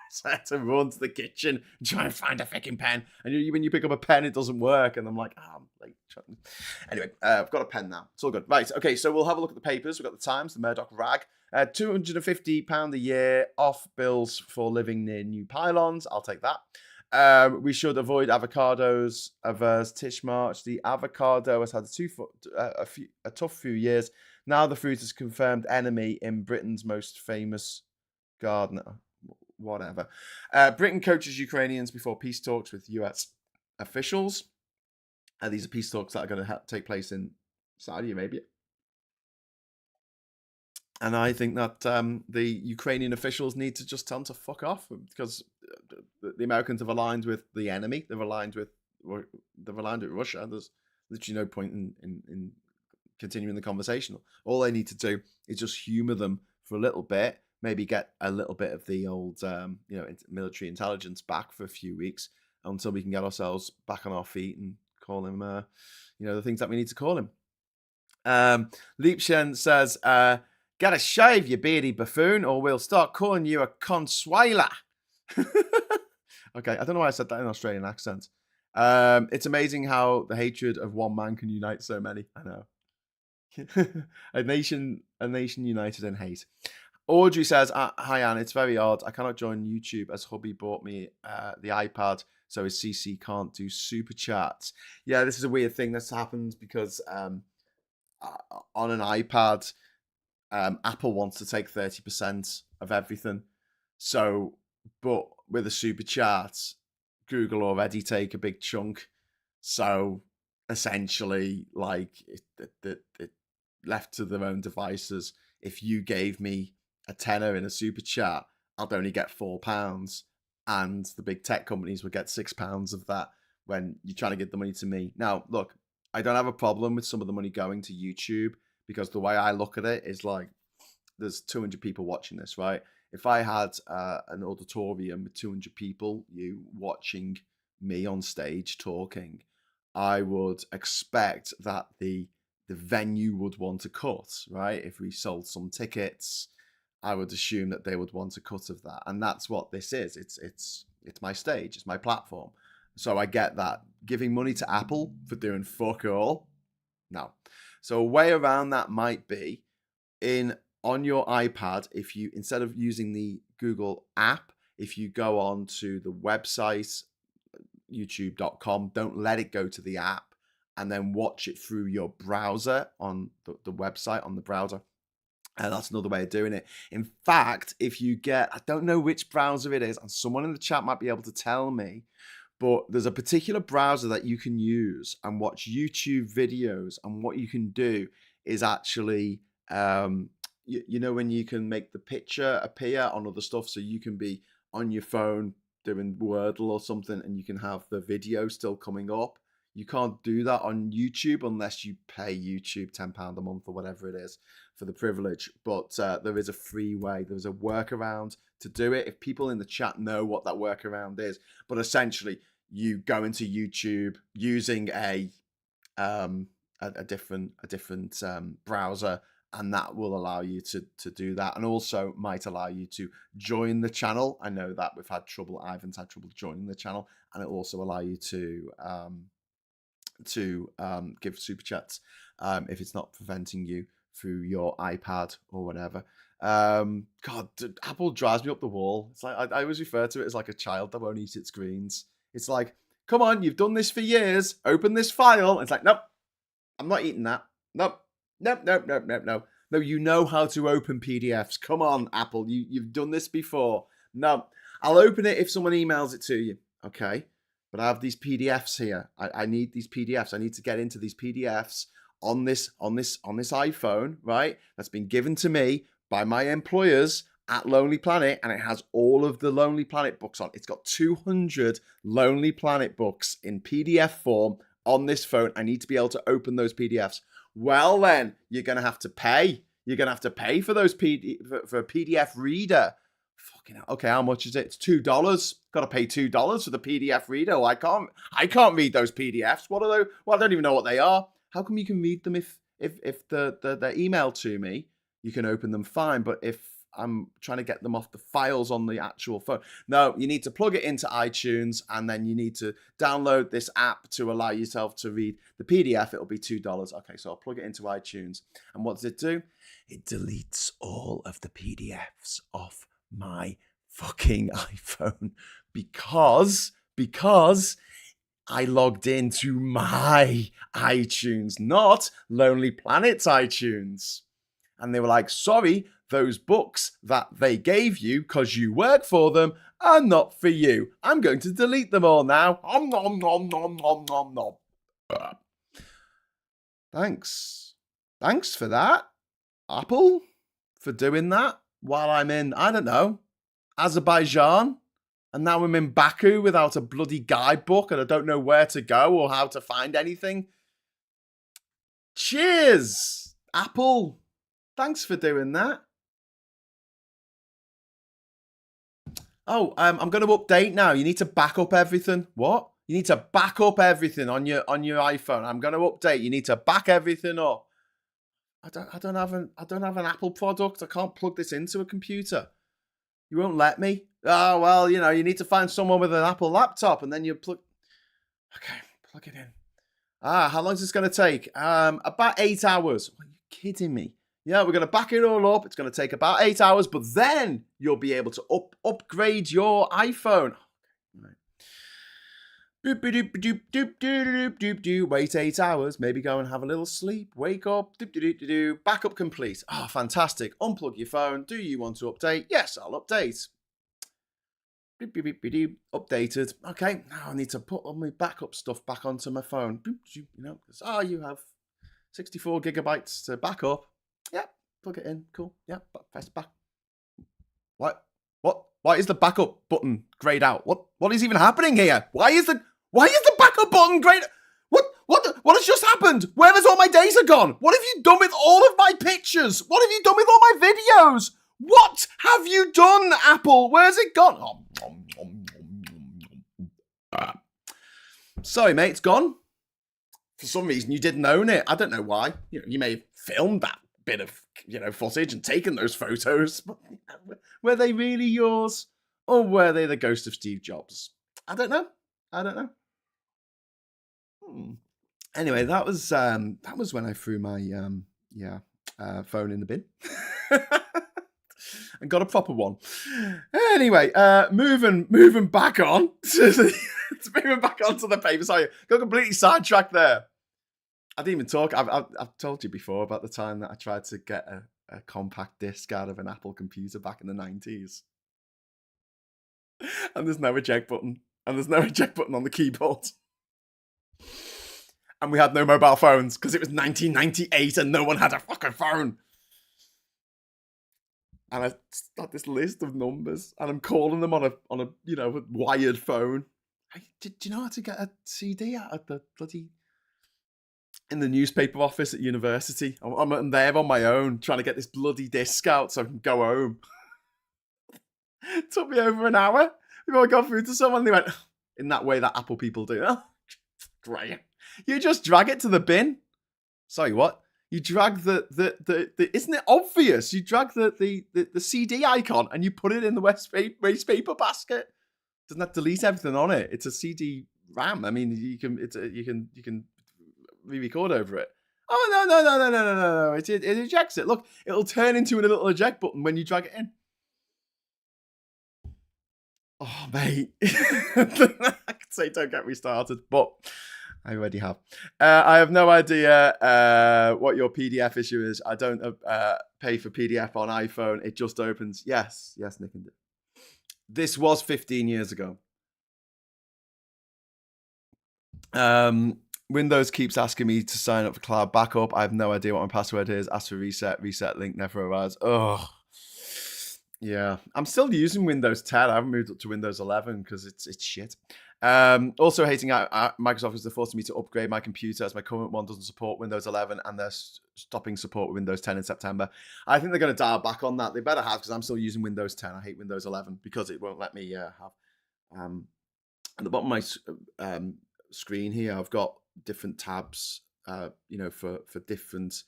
So I had to run to the kitchen and try and find a fucking pen. And when you pick up a pen, it doesn't work. And I'm like, I'm late. Anyway, I've got a pen now. It's all good. Right. Okay. So we'll have a look at the papers. We've got the Times, the Murdoch rag. £250 a year off bills for living near new pylons. I'll take that. We should avoid avocados. Avers Tish March. The avocado has had a tough few years. Now the fruit is confirmed enemy in Britain's most famous gardener. Whatever. Britain coaches Ukrainians before peace talks with US officials. These are peace talks that are going to take place in Saudi Arabia. And I think that the Ukrainian officials need to just tell them to fuck off because the Americans have aligned with the enemy. They've aligned with Russia. There's literally no point in continuing the conversation. All they need to do is just humor them for a little bit. Maybe get a little bit of the old, military intelligence back for a few weeks until we can get ourselves back on our feet and call him, the things that we need to call him. Liebchen says, get a shave, you beardy buffoon, or we'll start calling you a consuela. Okay, I don't know why I said that in Australian accent. It's amazing how the hatred of one man can unite so many. I know. a nation united in hate. Audrey says, hi Anne, it's very odd. I cannot join YouTube as hubby bought me the iPad, so his CC can't do super chats. Yeah, this is a weird thing that's happened because on an iPad, Apple wants to take 30% of everything. So, but with a super chat, Google already take a big chunk. So essentially, like it left to their own devices. If you gave me a tenner in a super chat, I'd only get £4. and the big tech companies would get £6 of that when you're trying to get the money to me. Now, look, I don't have a problem with some of the money going to YouTube, because the way I look at it is like, there's 200 people watching this, right? If I had an auditorium with 200 people, you watching me on stage talking, I would expect that the venue would want to cut, right? If we sold some tickets, I would assume that they would want a cut of that, and that's what this is. It's my stage, it's my platform. So I get that. Giving money to Apple for doing fuck all, no. So a way around that might be on your iPad, if you, instead of using the Google app, if you go on to the website, youtube.com, don't let it go to the app, and then watch it through your browser on the website on the browser. And that's another way of doing it. In fact, if you get, I don't know which browser it is, and someone in the chat might be able to tell me, but there's a particular browser that you can use and watch YouTube videos. And what you can do is actually, you know, when you can make the picture appear on other stuff, so you can be on your phone doing Wordle or something, and you can have the video still coming up. You can't do that on YouTube unless you pay YouTube £10 a month or whatever it is for the privilege. But there is a free way. There's a workaround to do it. If people in the chat know what that workaround is, but essentially you go into YouTube using a different browser, and that will allow you to do that, and also might allow you to join the channel. I know that we've had trouble. Ivan's had trouble joining the channel, and it will also allow you to give super chats if it's not preventing you through your iPad or whatever. God, Apple drives me up the wall. It's like I always refer to it as like a child that won't eat its greens. It's like, come on, you've done this for years. Open this file. It's like, nope, I'm not eating that. Nope. No. No, you know how to open PDFs. Come on, Apple. You've done this before. No, I'll open it if someone emails it to you. Okay. But I have these PDFs here. I need these PDFs. I need to get into these PDFs on this iPhone, right? That's been given to me by my employers at Lonely Planet, and it has all of the Lonely Planet books on. It's got 200 Lonely Planet books in PDF form on this phone. I need to be able to open those PDFs. Well, then you're going to have to pay. You're going to have to pay for those for a PDF reader. Fucking hell. Okay, how much is it? It's $2. Got to pay $2 for the PDF reader. Well, I can't read those PDFs. What are they? Well, I don't even know what they are. How come you can read them if they're emailed to me? You can open them fine, but if I'm trying to get them off the files on the actual phone. No, you need to plug it into iTunes, and then you need to download this app to allow yourself to read the PDF. It'll be $2. Okay, so I'll plug it into iTunes. And what does it do? It deletes all of the PDFs off my fucking iPhone because I logged into my iTunes, not Lonely Planet's iTunes. And they were like, sorry, those books that they gave you because you work for them are not for you. I'm going to delete them all now. Nom, nom, nom, nom, nom, nom. Thanks. Thanks for that, Apple, for doing that while I'm in, I don't know, Azerbaijan. And now I'm in Baku without a bloody guidebook, and I don't know where to go or how to find anything. Cheers, Apple. Thanks for doing that. Oh, I'm going to update now. You need to back up everything. What? You need to back up everything on your iPhone. I'm going to update. You need to back everything up. I don't have an Apple product. I can't plug this into a computer. You won't let me. Oh well, you know, you need to find someone with an Apple laptop, and then you plug. Okay, plug it in. How long is this going to take? About 8 hours. Are you kidding me? Yeah, we're going to back it all up. It's going to take about 8 hours, but then you'll be able to upgrade your iPhone. Right. Wait 8 hours. Maybe go and have a little sleep. Wake up. Backup complete. Oh, fantastic. Unplug your phone. Do you want to update? Yes, I'll update. Updated. Okay, now I need to put all my backup stuff back onto my phone. You know, you have 64 gigabytes to back up. Yep, plug it in. Cool. Yep, press back. What? Why is the backup button grayed out? What is even happening here? Why is the backup button grayed? What has just happened? Where has all my data gone? What have you done with all of my pictures? What have you done with all my videos? What have you done, Apple? Where's it gone? Sorry, mate, it's gone. For some reason, you didn't own it. I don't know why. You may have filmed that bit of footage and taken those photos, but were they really yours, or were they the ghost of Steve Jobs? I don't know. Anyway, that was when I threw my phone in the bin and got a proper one. Anyway, moving back on to the paper. Sorry, got completely sidetracked there. I didn't even talk. I've told you before about the time that I tried to get a compact disc out of an Apple computer back in the 90s. And there's no eject button. And there's no eject button on the keyboard. And we had no mobile phones because it was 1998 and no one had a fucking phone. And I had this list of numbers and I'm calling them on a wired phone. Do you know how to get a CD out of the bloody... in the newspaper office at university? I'm there on my own trying to get this bloody disc out so I can go home. It took me over an hour before I got through to someone. They went, in that way that Apple people do. Oh, great. You just drag it to the bin. Sorry, what? You drag the isn't it obvious? You drag the CD icon and you put it in the waste paper basket. Doesn't that delete everything on it? It's a CD RAM. I mean, you can re-record over it. Oh no! It ejects it. Look, it'll turn into a little eject button when you drag it in. Oh, mate. I could say don't get me started, but I already have. I have no idea what your PDF issue is. I don't pay for PDF on iPhone. It just opens. Yes, Nick and Dick. This was 15 years ago. Windows keeps asking me to sign up for cloud backup. I have no idea what my password is. Ask for reset link never arrives. Oh, yeah. I'm still using Windows 10. I haven't moved up to Windows 11 because it's shit. Also hating out Microsoft is forcing me to upgrade my computer as my current one doesn't support Windows 11 and they're stopping support with Windows 10 in September. I think they're going to dial back on that. They better have because I'm still using Windows 10. I hate Windows 11 because it won't let me have. At the bottom of my screen here, I've got different tabs, for different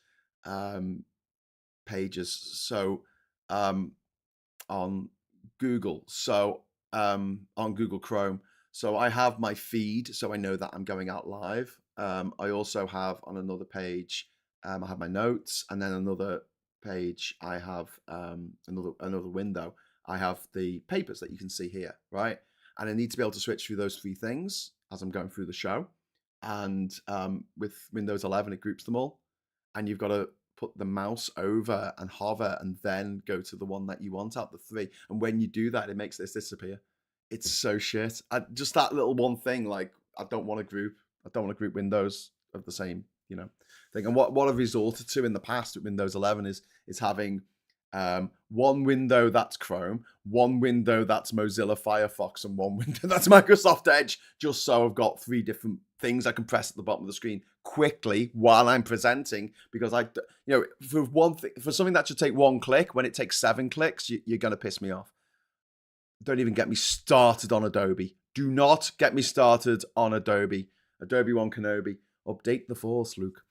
pages. So on Google, on Google Chrome. So I have my feed, so I know that I'm going out live. I also have on another page, I have my notes, and then another page, I have another window. I have the papers that you can see here, right? And I need to be able to switch through those three things as I'm going through the show. And with Windows 11, it groups them all. And you've got to put the mouse over and hover and then go to the one that you want out the three. And when you do that, it makes this disappear. It's so shit. Just that little one thing, like, I don't want to group windows of the same, thing. And what I've resorted to in the past with Windows 11 is having one window that's Chrome, one window that's Mozilla Firefox, and one window that's Microsoft Edge, just so I've got three different things I can press at the bottom of the screen quickly while I'm presenting. Because for something that should take one click, when it takes 7 clicks, you're going to piss me off. Don't even get me started on Adobe. Do not get me started on Adobe. Adobe One Kenobi. Update the Force, Luke.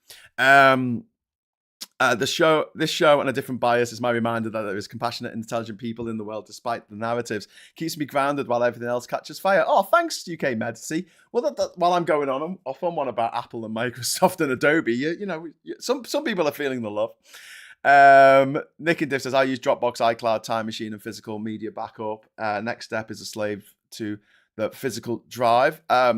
This show and a different bias is my reminder that there is compassionate, intelligent people in the world despite the narratives. Keeps me grounded while everything else catches fire. Oh, thanks, UK Med. See, well, while I'm going on one about Apple and Microsoft and Adobe, some people are feeling the love. Nick and Div says, I use Dropbox, iCloud, Time Machine, and physical media backup. Next step is a slave to the physical drive. I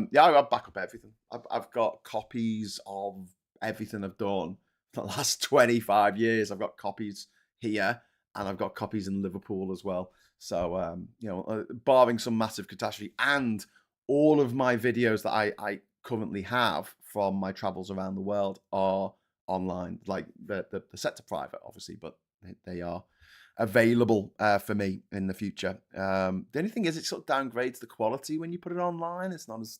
back up everything. I've got copies of everything I've done for the last 25 years. I've got copies here and I've got copies in Liverpool as well. So, barring some massive catastrophe, and all of my videos that I currently have from my travels around the world are online. Like they're set to private, obviously, but they are. available for me in the future. The only thing is, it sort of downgrades the quality when you put it online. It's not as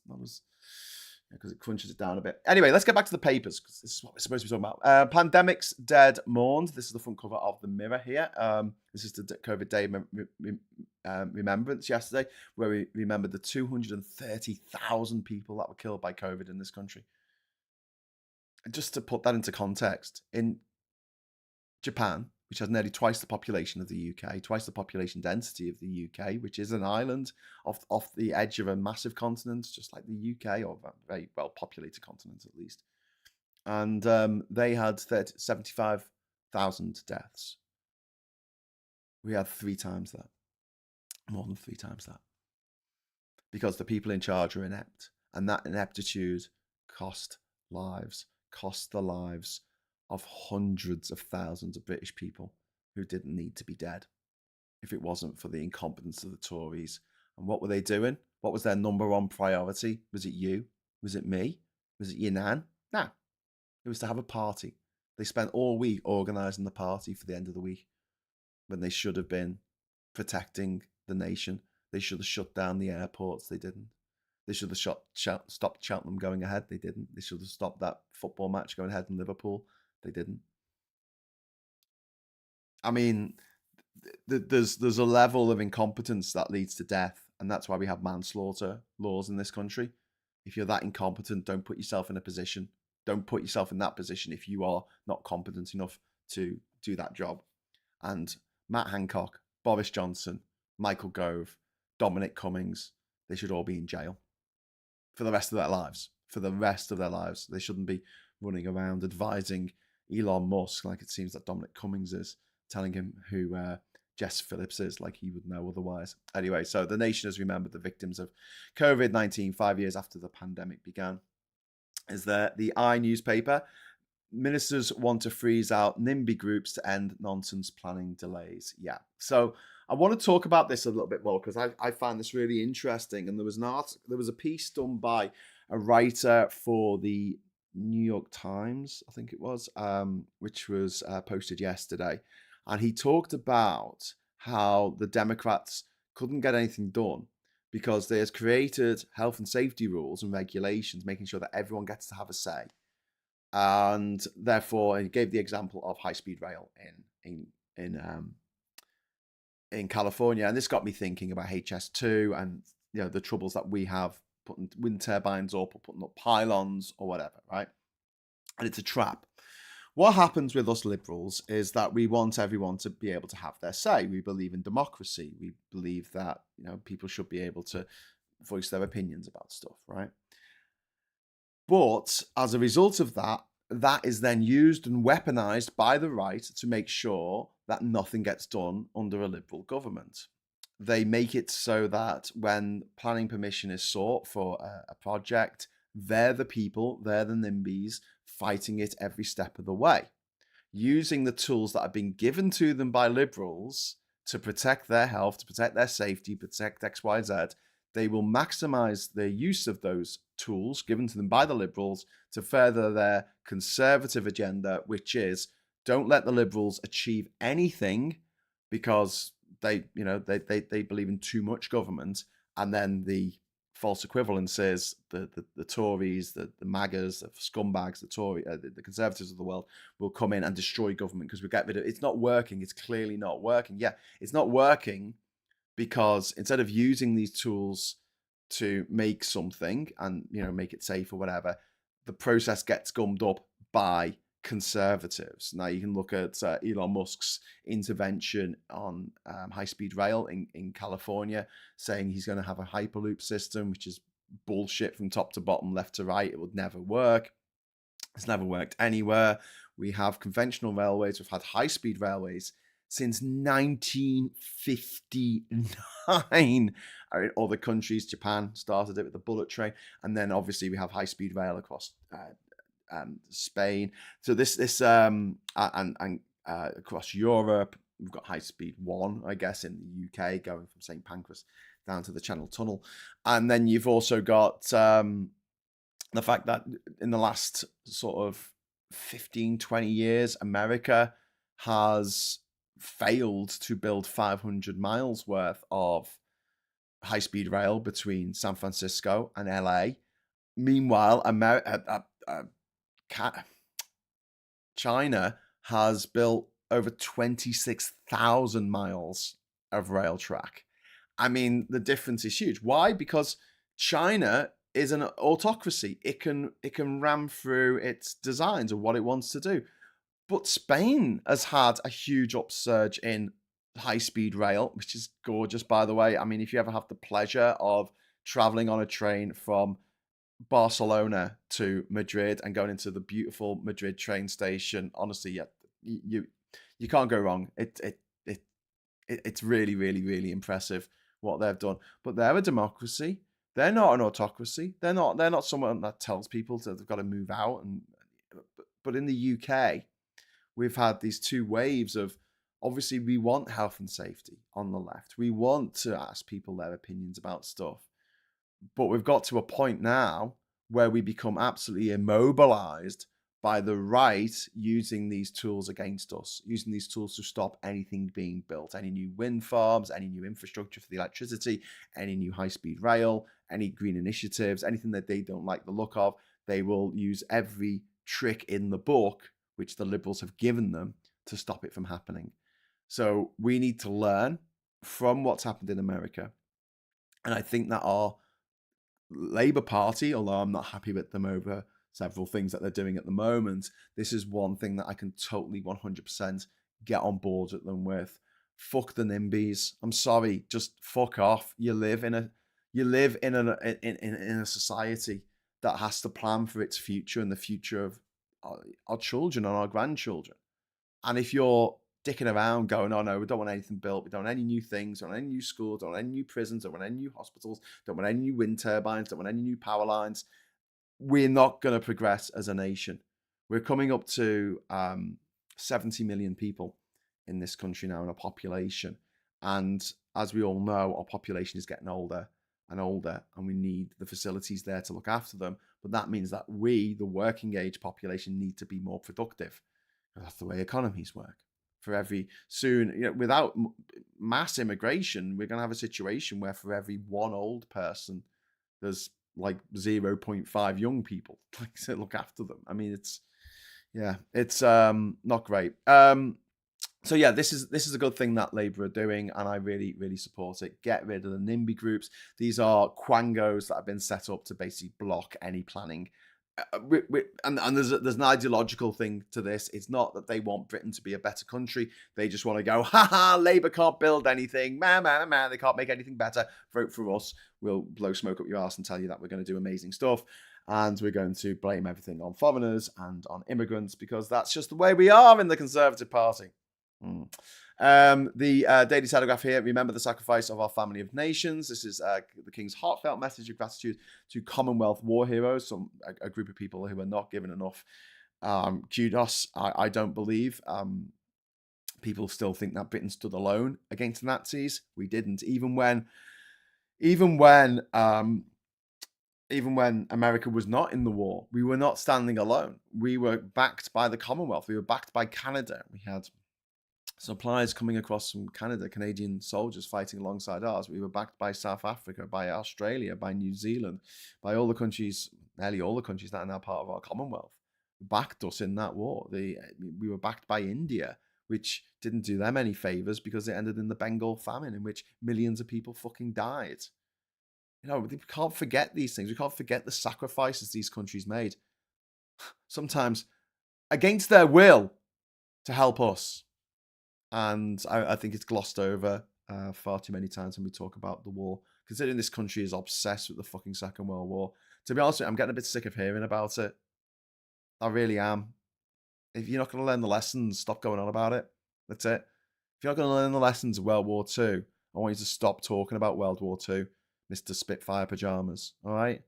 because it crunches it down a bit. Anyway, let's get back to the papers, because this is what we're supposed to be talking about. Pandemics dead mourned. This is the front cover of the Mirror here. This is the COVID Day remembrance yesterday, where we remembered the 230,000 people that were killed by COVID in this country. And just to put that into context, in Japan, which has nearly twice the population of the UK, twice the population density of the UK, which is an island off the edge of a massive continent, just like the UK, or a very well-populated continent at least. And they had 75,000 deaths. We had 3 times that, more than 3 times that, because the people in charge are inept, and that ineptitude cost the lives of hundreds of thousands of British people who didn't need to be dead if it wasn't for the incompetence of the Tories. And what were they doing? What was their number one priority? Was it you? Was it me? Was it your nan? No. It was to have a party. They spent all week organising the party for the end of the week, when they should have been protecting the nation. They should have shut down the airports. They didn't. They should have stopped Cheltenham going ahead. They didn't. They should have stopped that football match going ahead in Liverpool. They didn't. I mean, there's a level of incompetence that leads to death, and that's why we have manslaughter laws in this country. If you're that incompetent, don't put yourself in a position. Don't put yourself in that position if you are not competent enough to do that job. And Matt Hancock, Boris Johnson, Michael Gove, Dominic Cummings, they should all be in jail for the rest of their lives. For the rest of their lives. They shouldn't be running around advising Elon Musk, like it seems that Dominic Cummings is, telling him who Jess Phillips is, like he would know otherwise. Anyway, so the nation has remembered the victims of COVID-19 5 years after the pandemic began. Is there the I newspaper? Ministers want to freeze out NIMBY groups to end nonsense planning delays. Yeah. So I want to talk about this a little bit more, because I find this really interesting. And there was a piece done by a writer for the New York Times, I think it was, which was posted yesterday. And he talked about how the Democrats couldn't get anything done because they had created health and safety rules and regulations, making sure that everyone gets to have a say. And therefore, he gave the example of high-speed rail in California, and this got me thinking about HS2 and the troubles that we have putting wind turbines up or putting up pylons or whatever, right? And it's a trap. What happens with us liberals is that we want everyone to be able to have their say. We believe in democracy. We believe that people should be able to voice their opinions about stuff, right? But as a result of that, that is then used and weaponized by the right to make sure that nothing gets done under a liberal government. They make it so that when planning permission is sought for a project, they're the people, they're the NIMBYs fighting it every step of the way, using the tools that have been given to them by liberals to protect their health, to protect their safety, protect X, Y, Z. They will maximize the use of those tools given to them by the liberals to further their conservative agenda, which is don't let the liberals achieve anything because they believe in too much government, and then the false equivalence is the Tories, the MAGAs, the scumbags, the Conservatives of the world will come in and destroy government because we get rid of it. It's not working. It's clearly not working. Yeah, it's not working because instead of using these tools to make something and make it safe or whatever, the process gets gummed up by conservatives. Now you can look at Elon Musk's intervention on high-speed rail in California, saying he's going to have a hyperloop system, which is bullshit from top to bottom, left to right. It would never work. It's never worked anywhere. We have conventional railways. We've had high-speed railways since 1959. In other countries, Japan started it with the bullet train, and then obviously we have high-speed rail across Spain. So this and across Europe, we've got high speed 1, I guess, in the UK, going from St Pancras down to the Channel Tunnel. And then you've also got the fact that in the last sort of 15, 20 years, America has failed to build 500 miles worth of high-speed rail between San Francisco and LA. Meanwhile, China has built over 26,000 miles of rail track. I mean, the difference is huge. Why? Because China is an autocracy. It can ram through its designs of what it wants to do. But Spain has had a huge upsurge in high-speed rail, which is gorgeous, by the way. I mean, if you ever have the pleasure of traveling on a train from Barcelona to Madrid and going into the beautiful Madrid train station, honestly, yeah, you can't go wrong. It's really, really, really impressive what they've done. But they're a democracy. They're not an autocracy. They're not someone that tells people that they've got to move out. But in the UK, we've had these two waves of, obviously we want health and safety on the left. We want to ask people their opinions about stuff. But we've got to a point now where we become absolutely immobilized by the right using these tools against us, using these tools to stop anything being built, any new wind farms, any new infrastructure for the electricity, any new high-speed rail, any green initiatives, anything that they don't like the look of. They will use every trick in the book, which the liberals have given them, to stop it from happening. So we need to learn from what's happened in America. And I think that our Labour Party, although I'm not happy with them over several things that they're doing at the moment, this is one thing that I can totally 100% get on board with them with. Fuck the NIMBYs. I'm sorry, just fuck off. You live in a society that has to plan for its future and the future of our children and our grandchildren. And if you're dicking around going, oh no, we don't want anything built, we don't want any new things, don't want any new schools, don't want any new prisons, don't want any new hospitals, don't want any new wind turbines, don't want any new power lines, we're not going to progress as a nation. We're coming up to 70 million people in this country now in a population. And as we all know, our population is getting older and older, and we need the facilities there to look after them. But that means that we, the working age population, need to be more productive. That's the way economies work. For every without mass immigration, we're going to have a situation where for every one old person, there's like 0.5 young people to look after them. I mean, it's not great. So yeah, this is a good thing that Labour are doing, and I really, really support it. Get rid of the NIMBY groups. These are quangos that have been set up to basically block any planning. And there's an ideological thing to this. It's not that they want Britain to be a better country. They just want to go, Labour can't build anything. They can't make anything better. Vote for us. We'll blow smoke up your ass and tell you that we're going to do amazing stuff. And we're going to blame everything on foreigners and on immigrants, because that's just the way we are in the Conservative Party. The Daily Telegraph here. Remember the sacrifice of our family of nations. This is the King's heartfelt message of gratitude to Commonwealth war heroes, a group of people who are not given enough kudos. I don't believe. People still think that Britain stood alone against the Nazis. We didn't. Even when America was not in the war, we were not standing alone. We were backed by the Commonwealth. We were backed by Canada. We had supplies coming across from Canada, Canadian soldiers fighting alongside ours. We were backed by South Africa, by Australia, by New Zealand, by all the countries, nearly all the countries that are now part of our Commonwealth, backed us in that war. We were backed by India, which didn't do them any favors because it ended in the Bengal famine, in which millions of people fucking died. We can't forget these things. We can't forget the sacrifices these countries made, sometimes against their will, to help us. And I think it's glossed over far too many times when we talk about the war, considering this country is obsessed with the fucking Second World War. To be honest with you, I'm getting a bit sick of hearing about it. I really am. If you're not going to learn the lessons, stop going on about it. That's it. If you're not going to learn the lessons of World War II, I want you to stop talking about World War II, Mr. Spitfire Pajamas. All right?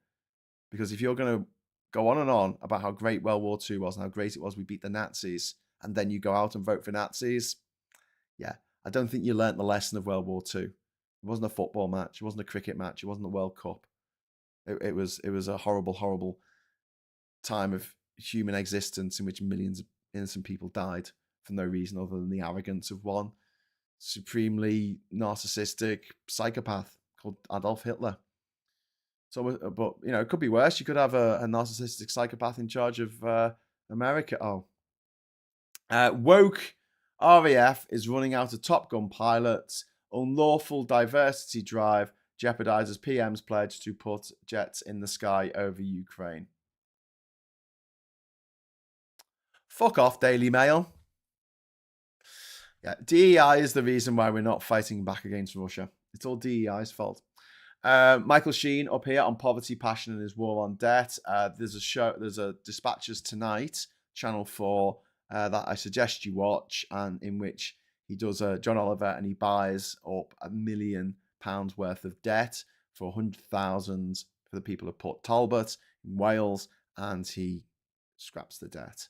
Because if you're going to go on and on about how great World War II was and how great it was we beat the Nazis, and then you go out and vote for Nazis, yeah, I don't think you learnt the lesson of World War II. It wasn't a football match. It wasn't a cricket match. It wasn't the World Cup. It was a horrible, horrible time of human existence in which millions of innocent people died. for no reason other than the arrogance of one supremely narcissistic psychopath called Adolf Hitler. So, but it could be worse. You could have a narcissistic psychopath in charge of America. Oh, woke RAF is running out of Top Gun pilots. Unlawful diversity drive jeopardizes PM's pledge to put jets in the sky over Ukraine. Fuck off, Daily Mail. Yeah, DEI is the reason why we're not fighting back against Russia. It's all DEI's fault. Michael Sheen up here on poverty, passion, and his war on debt. There's a Dispatches Tonight, Channel 4, that I suggest you watch, and in which he does John Oliver, and he buys up £1 million worth of debt for 100,000 for the people of Port Talbot in Wales, and he scraps the debt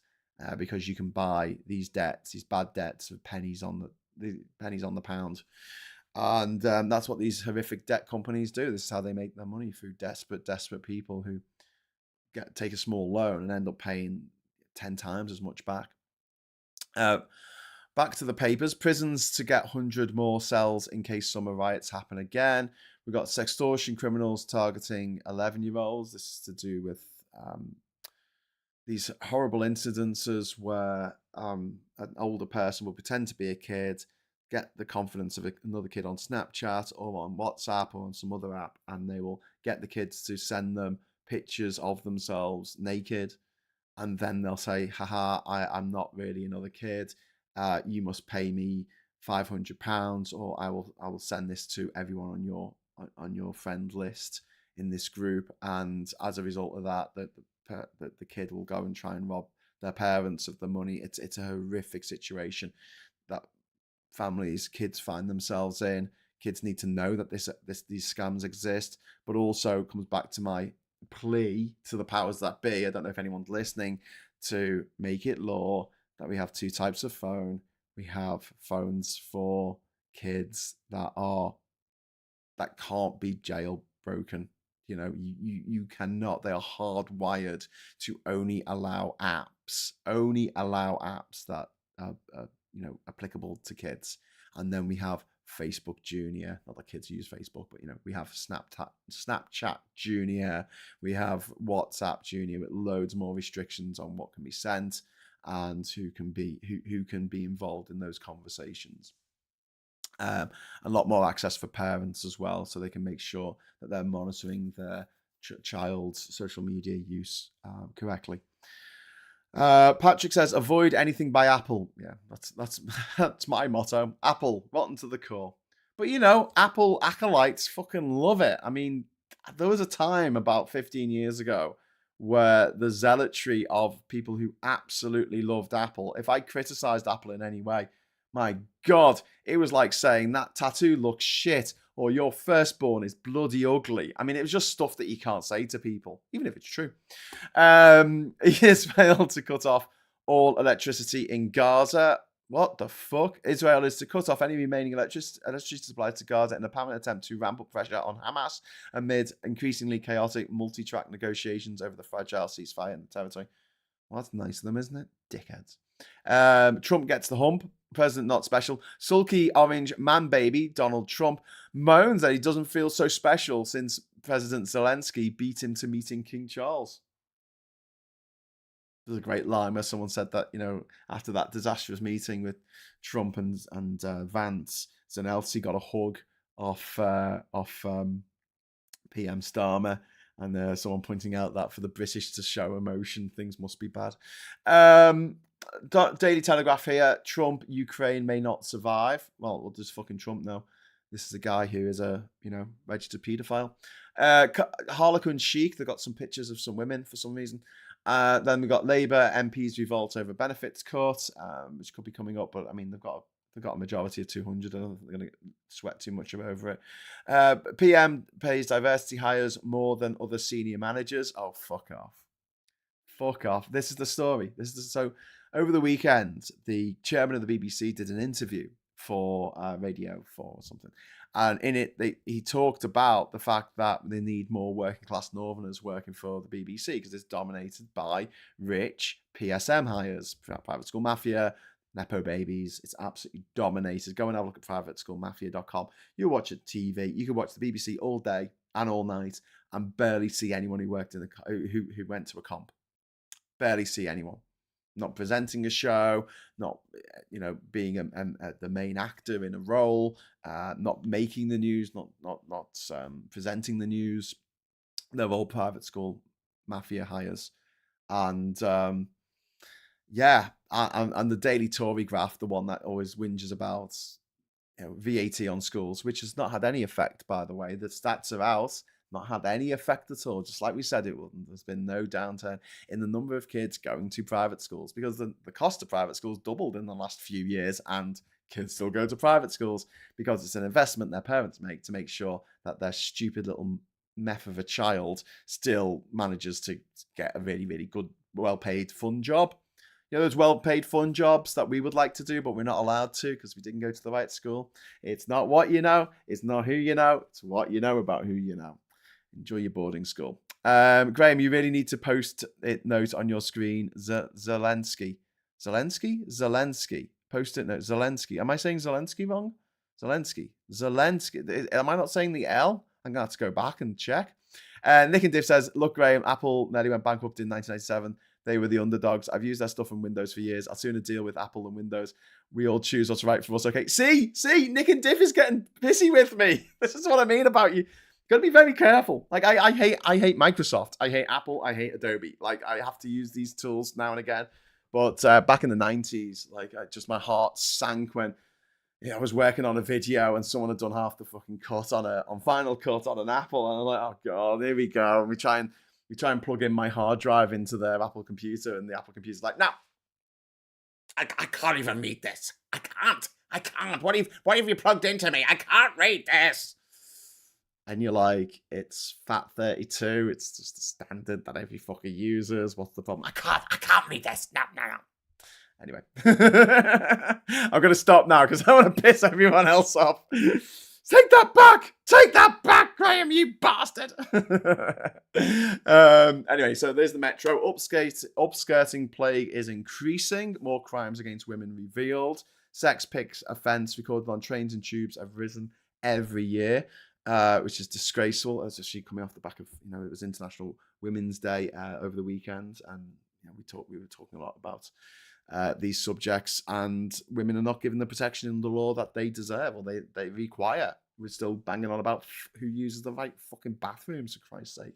because you can buy these debts, these bad debts, with pennies on the pound. And that's what these horrific debt companies do. This is how they make their money, through desperate people who take a small loan and end up paying 10 times as much back. Back to the papers. Prisons to get 100 more cells in case summer riots happen again. We've got sextortion criminals targeting 11-year-olds. This is to do with these horrible incidences where an older person will pretend to be a kid, get the confidence of another kid on Snapchat or on WhatsApp or on some other app, and they will get the kids to send them pictures of themselves naked, and then they'll say, haha, I'm not really another kid, you must pay me £500, or I will send this to everyone on your friend list in this group, and as a result of that, the kid will go and try and rob their parents of the money. It's a horrific situation that kids find themselves in. Kids need to know that these scams exist, but also comes back to my plea to the powers that be. I don't know if anyone's listening, to make it law that we have two types of phone. We have phones for kids that can't be jailbroken. You cannot. They are hardwired to only allow apps that are applicable to kids. And then we have Facebook Junior. Not that kids use Facebook, but we have Snapchat Junior. We have WhatsApp Junior with loads more restrictions on what can be sent and who can be involved in those conversations. A lot more access for parents as well, so they can make sure that they're monitoring their child's social media use correctly. Patrick says, avoid anything by Apple. Yeah, that's my motto. Apple, rotten to the core. But Apple acolytes fucking love it. I mean, there was a time about 15 years ago where the zealotry of people who absolutely loved Apple, if I criticized Apple in any way, my God, it was like saying that tattoo looks shit or your firstborn is bloody ugly. I mean, it was just stuff that you can't say to people, even if it's true. He has failed to cut off all electricity in Gaza. What the fuck? Israel is to cut off any remaining electricity supply to Gaza in an apparent attempt to ramp up pressure on Hamas amid increasingly chaotic multi-track negotiations over the fragile ceasefire in the territory. Well, that's nice of them, isn't it? Dickheads. Trump gets the hump. President not special. Sulky orange man baby Donald Trump moans that he doesn't feel so special since President Zelensky beat him to meeting King Charles. There's a great line where someone said that, after that disastrous meeting with Trump and Vance, Zelensky got a hug off PM Starmer, and someone pointing out that for the British to show emotion, things must be bad. Daily Telegraph here. Trump, Ukraine may not survive. Well, we'll just fucking Trump now. This is a guy who is a, registered paedophile. Harlequin chic. They've got some pictures of some women for some reason. Then we've got Labour MPs revolt over benefits cut, which could be coming up, but I mean, they've got a majority of 200. I don't think they're going to sweat too much over it. PM pays diversity hires more than other senior managers. Oh, fuck off. Fuck off. This is the story. So over the weekend, the chairman of the BBC did an interview for Radio 4 or something. And in it, he talked about the fact that they need more working class Northerners working for the BBC because it's dominated by rich PSM hires, private school mafia, Nepo babies. It's absolutely dominated. Go and have a look at privateschoolmafia.com. You watch it TV. You can watch the BBC all day and all night and barely see anyone who worked in who went to a comp. Barely see anyone. Not presenting a show, not being the main actor in a role, not making the news, not presenting the news. They're all private school mafia hires, and and the Daily Tory graph, the one that always whinges about VAT on schools, which has not had any effect, by the way. The stats are out. Not had any effect at all, just like we said it wouldn't. There's been no downturn in the number of kids going to private schools because the cost of private schools doubled in the last few years, and kids still go to private schools because it's an investment their parents make to make sure that their stupid little meth of a child still manages to get a really, really good, well-paid, fun job. Those well-paid fun jobs that we would like to do, but we're not allowed to because we didn't go to the right school. It's not what you know. It's not who you know. It's what you know about who you know. Enjoy your boarding school. Graham, you really need to post it note on your screen. Zelensky. Post-it note. Zelensky. Am I saying Zelensky wrong? Zelensky. Am I not saying the L? I'm going to have to go back and check. Nick and Div says, look, Graham, Apple nearly went bankrupt in 1997. They were the underdogs. I've used their stuff on Windows for years. I'll sooner deal with Apple than Windows. We all choose what's right for us. Okay. See, Nick and Div is getting pissy with me. This is what I mean about you. Gotta be very careful. Like I hate Microsoft. I hate Apple. I hate Adobe. Like I have to use these tools now and again. But back in the 90s, like my heart sank when I was working on a video and someone had done half the fucking cut on Final Cut on an Apple, and I'm like, oh god, here we go. And we try and plug in my hard drive into their Apple computer, and the Apple computer's like, no, I can't even read this. I can't. What have you plugged into me? I can't read this. And you're like, it's FAT32. It's just the standard that every fucker uses. What's the problem? I can't read this. No. Anyway, I'm going to stop now because I want to piss everyone else off. Take that back, Graham, you bastard. Anyway, so there's the Metro. Upskirting plague is increasing. More crimes against women revealed. Sex pics offence recorded on trains and tubes have risen every year. Which is disgraceful, especially coming off the back of, it was International Women's Day over the weekend, and we were talking a lot about these subjects, and women are not given the protection in the law that they deserve or they require. We're still banging on about who uses the right fucking bathrooms, for Christ's sake.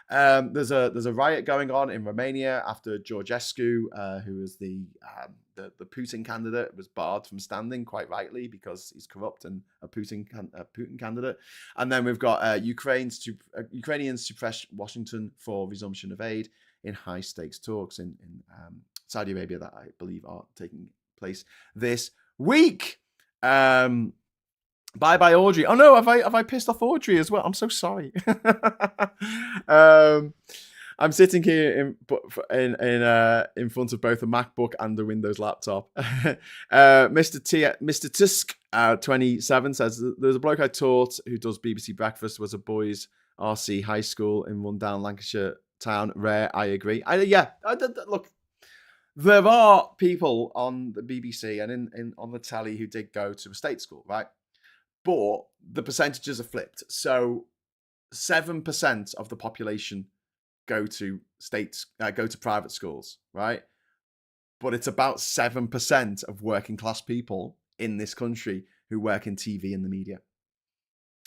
There's a riot going on in Romania after Georgescu, who is the Putin candidate, was barred from standing, quite rightly, because he's corrupt and a Putin candidate. And then we've got Ukrainians to press Washington for resumption of aid in high stakes talks in Saudi Arabia that I believe are taking place this week. Bye Audrey. Oh no, have I pissed off Audrey as well? I'm so sorry. I'm sitting here in front of both a MacBook and a Windows laptop. Mr. Tusk 27 says there's a bloke I taught who does BBC Breakfast, was a boys RC high school in rundown Lancashire town. Rare, I agree. Look, there are people on the BBC and on the telly who did go to a state school, right? But the percentages are flipped. So 7% of the population go to private schools, right? But it's about 7% of working class people in this country who work in TV and the media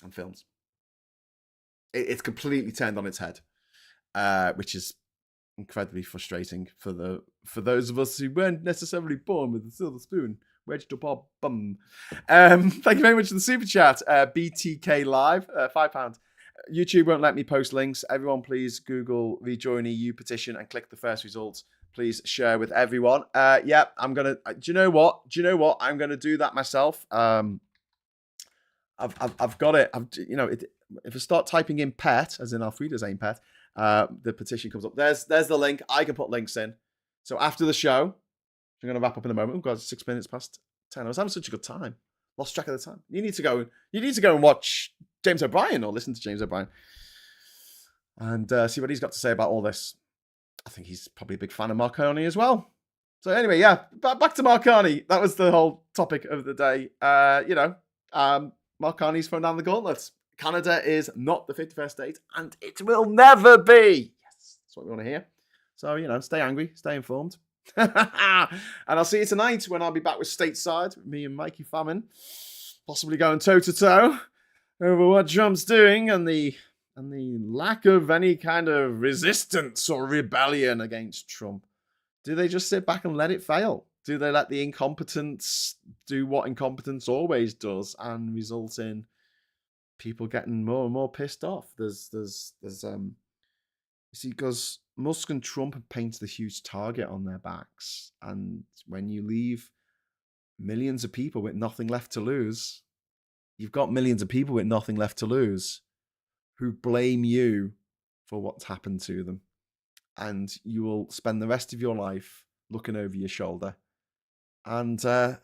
and films. It's completely turned on its head, which is incredibly frustrating for those of us who weren't necessarily born with a silver spoon wedged up our bum. Thank you very much for the super chat. BTK Live, £5. YouTube won't let me post links. Everyone, please Google Rejoin EU petition and click the first results. Please share with everyone. I'm gonna. Do you know what? I'm gonna do that myself. I've got it. If I start typing in pet, as in Alfreda's aim pet, the petition comes up. There's the link. I can put links in. So after the show, I'm going to wrap up in a moment. We've got 6 minutes past 10. I was having such a good time. Lost track of the time. You need to go and watch James O'Brien or listen to James O'Brien and see what he's got to say about all this. I think he's probably a big fan of Marconi as well. So anyway, yeah, back to Mark Carney. That was the whole topic of the day. Mark Carney's thrown down the gauntlet. Canada is not the 51st state, and it will never be. Yes, that's what we want to hear. So, stay angry, stay informed. And I'll see you tonight when I'll be back with Stateside, with me and Mikey Famine, possibly going toe-to-toe over what Trump's doing and the lack of any kind of resistance or rebellion against Trump. Do they just sit back and let it fail? Do they let the incompetence do what incompetence always does and result in people getting more and more pissed off? You see, because Musk and Trump have painted a huge target on their backs, and when you leave millions of people with nothing left to lose, you've got millions of people with nothing left to lose who blame you for what's happened to them. And you will spend the rest of your life looking over your shoulder. And I'm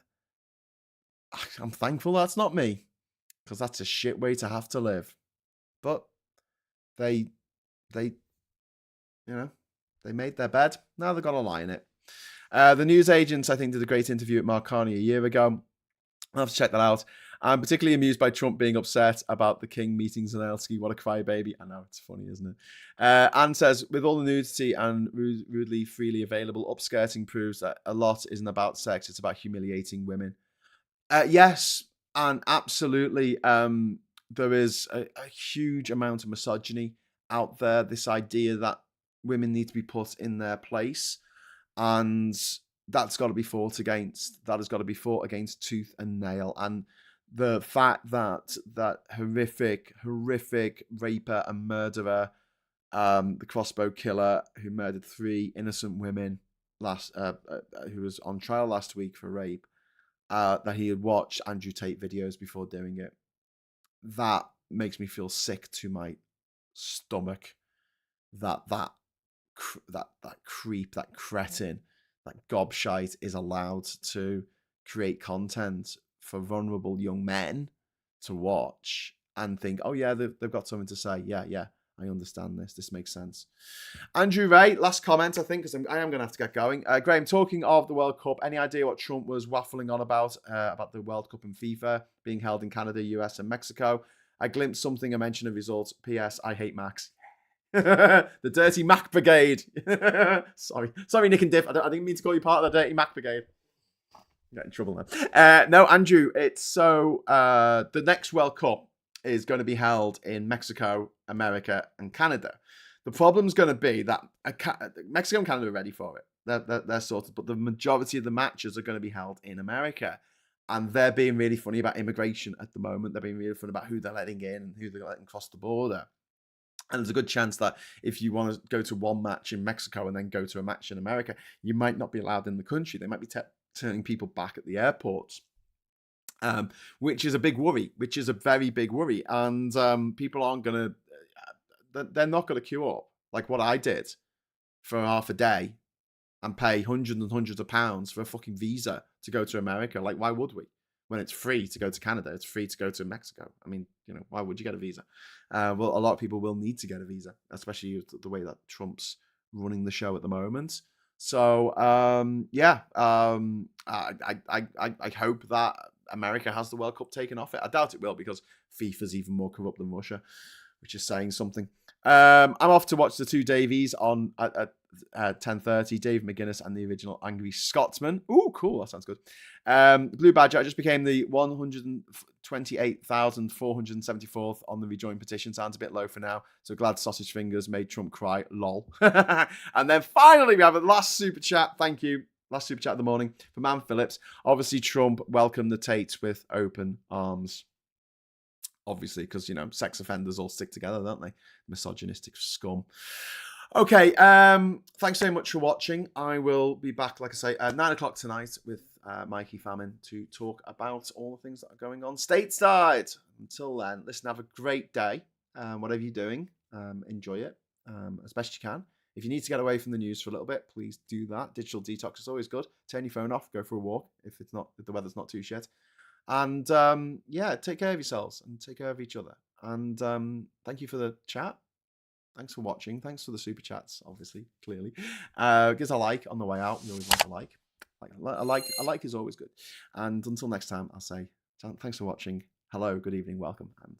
thankful that's not me, because that's a shit way to have to live. But they made their bed. Now they've got to lie in it. The news agents, I think, did a great interview with Mark Carney a year ago. I'll have to check that out. I'm particularly amused by Trump being upset about the King meeting Zelensky. What a crybaby. I know, it's funny, isn't it? Anne says, with all the nudity and rudely freely available, upskirting proves that a lot isn't about sex. It's about humiliating women. Yes, and absolutely. There is a huge amount of misogyny out there. This idea that women need to be put in their place. And that's got to be fought against. That has got to be fought against tooth and nail. And the fact that horrific raper and murderer, the crossbow killer who murdered 3 innocent women who was on trial last week for rape, that he had watched Andrew Tate videos before doing it, that makes me feel sick to my stomach. That creep, that cretin, that gobshite is allowed to create content for vulnerable young men to watch and think, oh yeah, they've got something to say. Yeah, I understand this. This makes sense. Andrew Ray, last comment, I think, because I am going to have to get going. Graham, talking of the World Cup, any idea what Trump was waffling on about the World Cup and FIFA being held in Canada, US, and Mexico? I glimpsed something, a mention of results. P.S. I hate Max. The Dirty Mac Brigade. Sorry, Nick and Diff. I didn't mean to call you part of the Dirty Mac Brigade. Get in trouble now. No, Andrew, it's so the next World Cup is going to be held in Mexico, America, and Canada. The problem's going to be that Mexico and Canada are ready for it. They're sorted, but the majority of the matches are going to be held in America. And they're being really funny about immigration at the moment. They're being really funny about who they're letting in and who they're letting cross the border. And there's a good chance that if you want to go to one match in Mexico and then go to a match in America, you might not be allowed in the country. They might be turning people back at the airports, which is a big worry, which is a very big worry. And people aren't going to, they're not going to queue up like what I did for half a day and pay hundreds and hundreds of pounds for a fucking visa to go to America. Like, why would we? When it's free to go to Canada, it's free to go to Mexico. I mean, why would you get a visa? Well, a lot of people will need to get a visa, especially the way that Trump's running the show at the moment. So, I hope that America has the World Cup taken off it. I doubt it will, because FIFA's even more corrupt than Russia, which is saying something. I'm off to watch the 2 Davies on at 10:30. Dave McGuinness and the original Angry Scotsman. Ooh, cool. That sounds good. Blue Badger, I just became the 128,474th on the rejoin petition. Sounds a bit low for now. So glad Sausage Fingers made Trump cry. Lol. And then finally, we have a last super chat. Thank you. Last super chat of the morning from Ann Phillips. Obviously, Trump welcomed the Tates with open arms. Obviously, because, sex offenders all stick together, don't they? Misogynistic scum. Okay, thanks so much for watching. I will be back, like I say, at 9 o'clock tonight with Mikey Famine to talk about all the things that are going on stateside. Until then, listen, have a great day. Whatever you're doing, enjoy it as best you can. If you need to get away from the news for a little bit, please do that. Digital detox is always good. Turn your phone off, go for a walk if the weather's not too shit. And take care of yourselves and take care of each other. And thank you for the chat. Thanks for watching. Thanks for the super chats, obviously, clearly. Give us a like on the way out. We always want a like. I like is always good. And until next time, I'll say thanks for watching. Hello, good evening, welcome, and